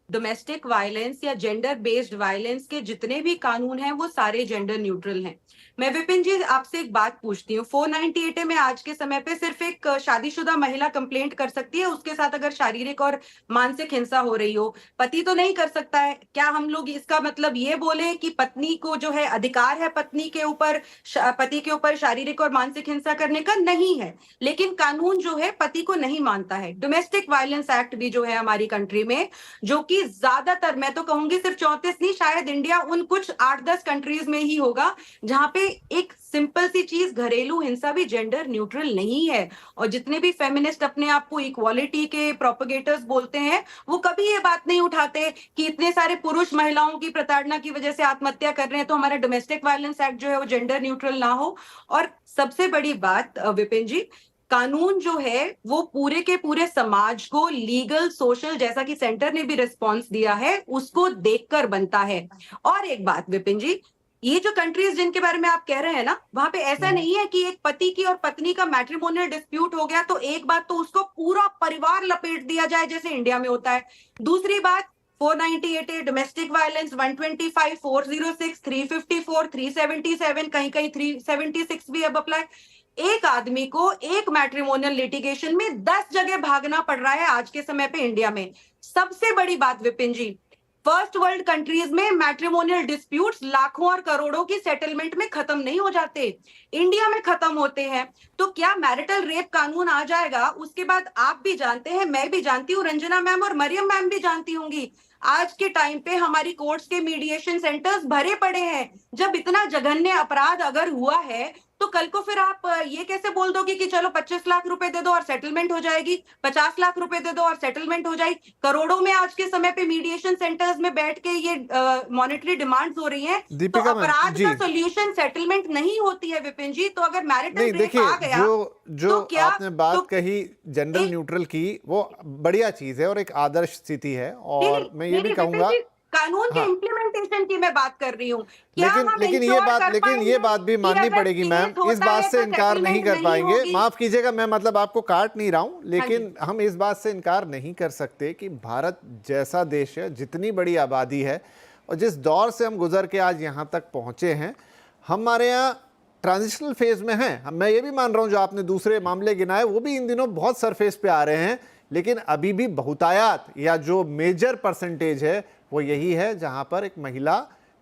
डोमेस्टिक वायलेंस या जेंडर बेस्ड वायलेंस के जितने भी कानून हैं वो सारे जेंडर न्यूट्रल हैं। मैं विपिन जी आपसे एक बात पूछती हूँ, 498 में आज के समय पे सिर्फ एक शादीशुदा महिला कंप्लेंट कर सकती है उसके साथ अगर शारीरिक और मानसिक हिंसा हो रही हो, पति तो नहीं कर सकता है। क्या हम लोग इसका मतलब ये बोले कि पत्नी को जो है अधिकार है पत्नी के ऊपर, पति के ऊपर शारीरिक और मानसिक हिंसा करने का? नहीं है, लेकिन कानून जो है पति को नहीं मानता है। डोमेस्टिक वायलेंस एक्ट भी जो है हमारी कंट्री में, जो कि ज्यादातर, मैं तो कहूंगी सिर्फ 34 नहीं, शायद इंडिया उन कुछ 8-10 कंट्रीज में ही होगा जहां पे एक सिंपल सी चीज घरेलू हिंसा भी जेंडर न्यूट्रल नहीं है। और जितने भी फेमिनिस्ट अपने आप को इक्वालिटी के प्रोपेगेटर्स बोलते हैं वो कभी ये बात नहीं उठाते कि इतने सारे पुरुष महिलाओं की प्रताड़ना की वजह से आत्महत्या कर रहे हैं तो हमारा डोमेस्टिक वायलेंस एक्ट जो है वो जेंडर न्यूट्रल ना हो। और सबसे बड़ी बात विपिन जी, कानून जो है वो पूरे के पूरे समाज को लीगल सोशल, जैसा कि सेंटर ने भी रिस्पॉन्स दिया है, उसको देखकर बनता है। और एक बात विपिन जी, ये जो कंट्रीज जिनके बारे में आप कह रहे हैं ना, वहां पे ऐसा नहीं है कि एक पति की और पत्नी का मैट्रिमोनियल डिस्प्यूट हो गया तो एक बात तो उसको पूरा परिवार लपेट दिया जाए जैसे इंडिया में होता है। दूसरी बात, 498 डोमेस्टिक वायलेंस, 125, 406, 354, 377, कहीं कहीं 376 भी अब अप्लाई। एक आदमी को एक मैट्रिमोनियल लिटिगेशन में 10 जगह भागना पड़ रहा है आज के समय पे इंडिया में। सबसे बड़ी बात विपिन जी, फर्स्ट वर्ल्ड कंट्रीज में मैट्रिमोनियल डिस्प्यूट्स लाखों और करोड़ों की सेटलमेंट में खत्म नहीं हो जाते, इंडिया में खत्म होते हैं। तो क्या मैरिटल रेप कानून आ जाएगा, उसके बाद आप भी जानते हैं, मैं भी जानती हूँ, रंजना मैम और मरियम मैम भी जानती होंगी, आज के टाइम पे हमारी कोर्ट्स के मीडिएशन सेंटर्स भरे पड़े हैं। जब इतना जघन्य अपराध अगर हुआ है तो कल को फिर आप ये कैसे बोल दोगे कि चलो 25 लाख रुपए दे दो और सेटलमेंट हो जाएगी, 50 लाख रुपए दे दो और सेटलमेंट हो जाएगी। करोड़ों में आज के समय पे मीडिएशन सेंटर्स में बैठ के ये मॉनेटरी डिमांड्स हो रही हैं। तो अपराध का सोल्यूशन सेटलमेंट नहीं होती है विपिन जी। तो अगर मैरिटल रेप आ गया, जो तो क्या आपने बात कही जेंडर न्यूट्रल की, वो बढ़िया चीज है और एक आदर्श स्थिति है। और मैं ये भी कहूंगा कानून के हाँ। इम्प्लीमेंटेशन की मैं बात कर रही हूँ। क्या हम लेकिन ensure कर ये पाएंगे बात भी कि माननी अगर पड़ेगी मैम, केस होता इस बात है से तो इनकार नहीं settlement कर पाएंगे। होगी? माफ कीजिएगा, मैं मतलब आपको काट नहीं रहा हूं, लेकिन हम इस बात से इनकार नहीं कर सकते कि भारत जैसा देश है, जितनी बड़ी आबादी है और जिस दौर से हम गुजर के आज यहाँ तक पहुंचे हैं, हमारे यहाँ ट्रांजिशनल फेज में हैं। मैं ये भी मान रहा हूँ जो आपने दूसरे मामले गिनाए वो भी इन दिनों बहुत सरफेस पे आ रहे हैं, लेकिन अभी भी बहुतायात या जो मेजर परसेंटेज है वो यही है जहां पर एक महिला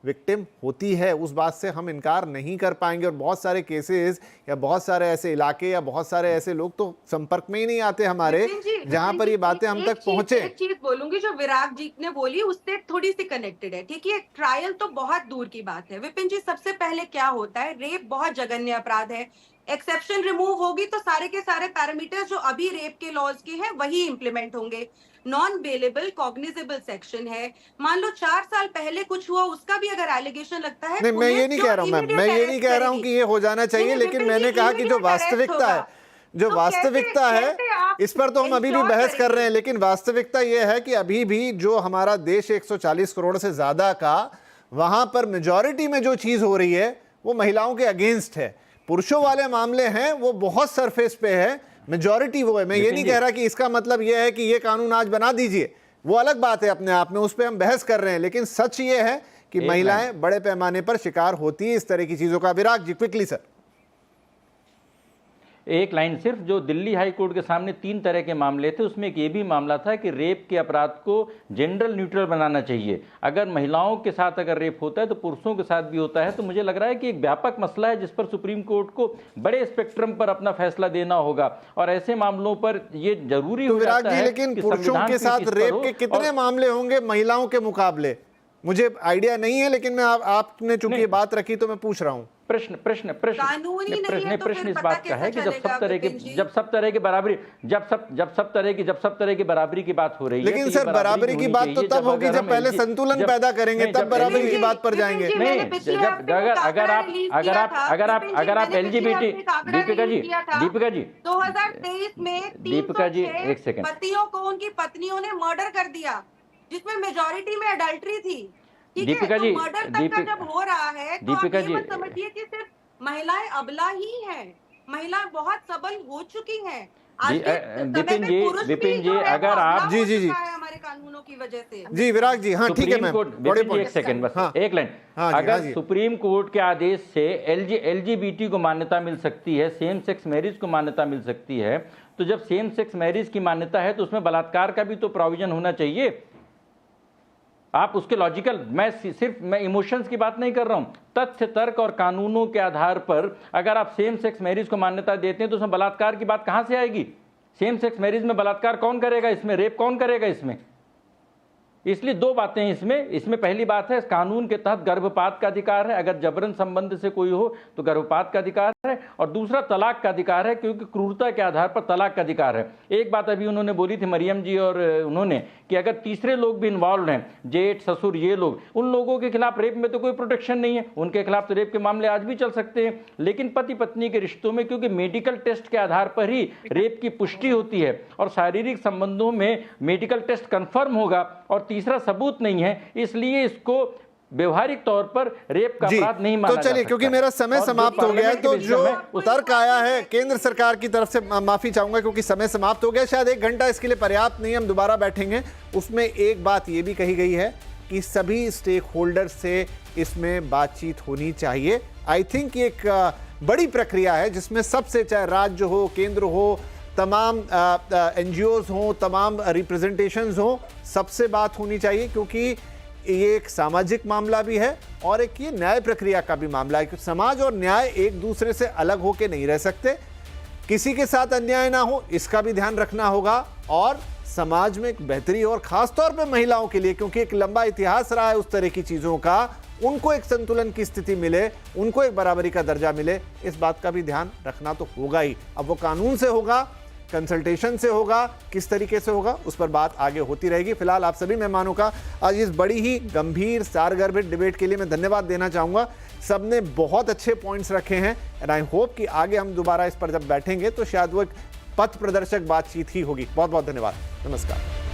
विक्टिम होती है। उस बात से हम इनकार नहीं कर पाएंगे। और बहुत सारे केसेस या बहुत सारे ऐसे इलाके या बहुत सारे ऐसे लोग तो संपर्क में ही नहीं आते हमारे, जहां पर ये बातें हम तक पहुंचे। एक चीज बोलूंगी जो विराग जी ने बोली उससे थोड़ी सी कनेक्टेड है। ठीक है, ट्रायल तो बहुत दूर की बात है विपिन जी। सबसे पहले क्या होता है, रेप बहुत जघन्य अपराध है। एक्सेप्शन रिमूव होगी तो सारे के सारे पैरामीटर्स जो अभी रेप के लॉज के हैं वही इंप्लीमेंट होंगे। नॉन बेलेबल कॉग्निजेबल सेक्शन है। मान लो 4 साल पहले कुछ हुआ, उसका भी अगर एलिगेशन लगता है, नहीं, मैं ये नहीं कह रहा हूं मैम, मैं ये नहीं कह रहा हूं कि ये हो जाना चाहिए, लेकिन मैंने कहा कि जो वास्तविकता है, जो वास्तविकता है इस पर तो हम अभी भी बहस कर रहे हैं, लेकिन वास्तविकता ये है कि अभी भी जो हमारा देश 140 करोड़ से ज्यादा का, वहां पर मेजॉरिटी में जो चीज हो रही है वो महिलाओं के अगेंस्ट है। पुरुषों वाले मामले हैं वो बहुत सरफेस पे है, मेजॉरिटी वो है। मैं ये नहीं कह रहा कि इसका मतलब ये है कि ये कानून आज बना दीजिए, वो अलग बात है अपने आप में, उस पर हम बहस कर रहे हैं, लेकिन सच ये है कि महिलाएं बड़े पैमाने पर शिकार होती है इस तरह की चीजों का। विराग जी क्विकली सर। एक लाइन सिर्फ, जो दिल्ली हाई कोर्ट के सामने 3 तरह के मामले थे उसमें एक ये भी मामला था कि रेप के अपराध को जेंडर न्यूट्रल बनाना चाहिए। अगर महिलाओं के साथ अगर रेप होता है तो पुरुषों के साथ भी होता है। तो मुझे लग रहा है कि एक व्यापक मसला है जिस पर सुप्रीम कोर्ट को बड़े स्पेक्ट्रम पर अपना फैसला देना होगा और ऐसे मामलों पर ये जरूरी हो जाता है। लेकिन पुरुषों के साथ रेप के कितने मामले होंगे महिलाओं के मुकाबले, मुझे आइडिया नहीं है, लेकिन मैं आपने चूंकि बात रखी तो मैं पूछ रहा हूं। प्रश्न इस बात का है कि जब सब तरह की बराबरी की बात हो रही है, लेकिन सर बराबरी की बात तो तब होगी जब पहले संतुलन पैदा करेंगे, तब बराबरी की बात पर जाएंगे। नहीं, अगर आप एलजीबीटी, दीपिका जी 2023 में दीपिका जी एक सेकंड, पतियों को उनकी पत्नियों ने मर्डर कर दिया जिसमें मेजॉरिटी में अडल्ट्री थी। दीपिका जी, मर्डर तक का जब हो रहा है तो दीपिका जी समझिए कि सिर्फ महिलाएं अबला ही हैं, महिलाएं बहुत सबल हो चुकी हैं। विपिन जी अगर आप जी हमारे कानूनों की वजह से जी विराग जी, हाँ ठीक है मैम, एक सेकंड बस, एक लाइन। अगर सुप्रीम कोर्ट के आदेश से एलजीबीटी को मान्यता मिल सकती है, सेम सेक्स मैरिज को मान्यता मिल सकती है, तो जब सेम सेक्स मैरिज की मान्यता है तो उसमें बलात्कार का भी तो प्रोविजन होना चाहिए। आप उसके लॉजिकल, मैं इमोशंस की बात नहीं कर रहा हूं, तथ्य तर्क और कानूनों के आधार पर अगर आप सेम सेक्स मैरिज को मान्यता देते हैं तो उसमें बलात्कार की बात कहां से आएगी? सेम सेक्स मैरिज में बलात्कार कौन करेगा? इसमें रेप कौन करेगा? इसमें इसलिए 2 बातें हैं इसमें पहली बात है कानून के तहत गर्भपात का अधिकार है, अगर जबरन संबंध से कोई हो तो गर्भपात का अधिकार है, और दूसरा तलाक का अधिकार है क्योंकि क्रूरता के आधार पर तलाक का अधिकार है। एक बात अभी उन्होंने बोली थी मरियम जी और उन्होंने कि अगर तीसरे लोग भी इन्वॉल्व हैं, जेठ ससुर ये लोग, उन लोगों के खिलाफ रेप में तो कोई प्रोटेक्शन नहीं है, उनके खिलाफ तो रेप के मामले आज भी चल सकते हैं। लेकिन पति पत्नी के रिश्तों में क्योंकि मेडिकल टेस्ट के आधार पर ही रेप की पुष्टि होती है और शारीरिक संबंधों में मेडिकल टेस्ट कंफर्म होगा और तीसरा सबूत नहीं है, इसलिए इसको व्यवहारिक तौर पर रेप का अपराध नहीं माना तो चलिए, क्योंकि मेरा समय समाप्त हो गया है, तो जो तर्क आया है केंद्र सरकार की तरफ से, माफी चाहूंगा क्योंकि समय समाप्त हो गया, शायद 1 घंटा इसके लिए पर्याप्त नहीं, हम दोबारा बैठेंगे। उसमें एक बात ये भी कही गई है कि सभी स्टेक होल्डर से इसमें बातचीत होनी चाहिए। आई थिंक एक बड़ी प्रक्रिया है जिसमें सबसे, चाहे राज्य हो, केंद्र हो, तमाम एनजीओज हों, तमाम रिप्रेजेंटेशंस हों, सबसे बात होनी चाहिए, क्योंकि ये एक सामाजिक मामला भी है और एक ये न्याय प्रक्रिया का भी मामला है। क्योंकि समाज और न्याय एक दूसरे से अलग होके नहीं रह सकते, किसी के साथ अन्याय ना हो इसका भी ध्यान रखना होगा, और समाज में एक बेहतरी, और खासतौर पे महिलाओं के लिए, क्योंकि एक लंबा इतिहास रहा है उस तरह की चीज़ों का, उनको एक संतुलन की स्थिति मिले, उनको एक बराबरी का दर्जा मिले, इस बात का भी ध्यान रखना तो होगा ही। अब वो कानून से होगा, कंसल्टेशन से होगा, किस तरीके से होगा, उस पर बात आगे होती रहेगी। फिलहाल आप सभी मेहमानों का आज इस बड़ी ही गंभीर सारगर्भित डिबेट के लिए मैं धन्यवाद देना चाहूँगा। सबने बहुत अच्छे पॉइंट्स रखे हैं एंड आई होप कि आगे हम दोबारा इस पर जब बैठेंगे तो शायद वो एक पथ प्रदर्शक बातचीत ही होगी। बहुत बहुत धन्यवाद, नमस्कार।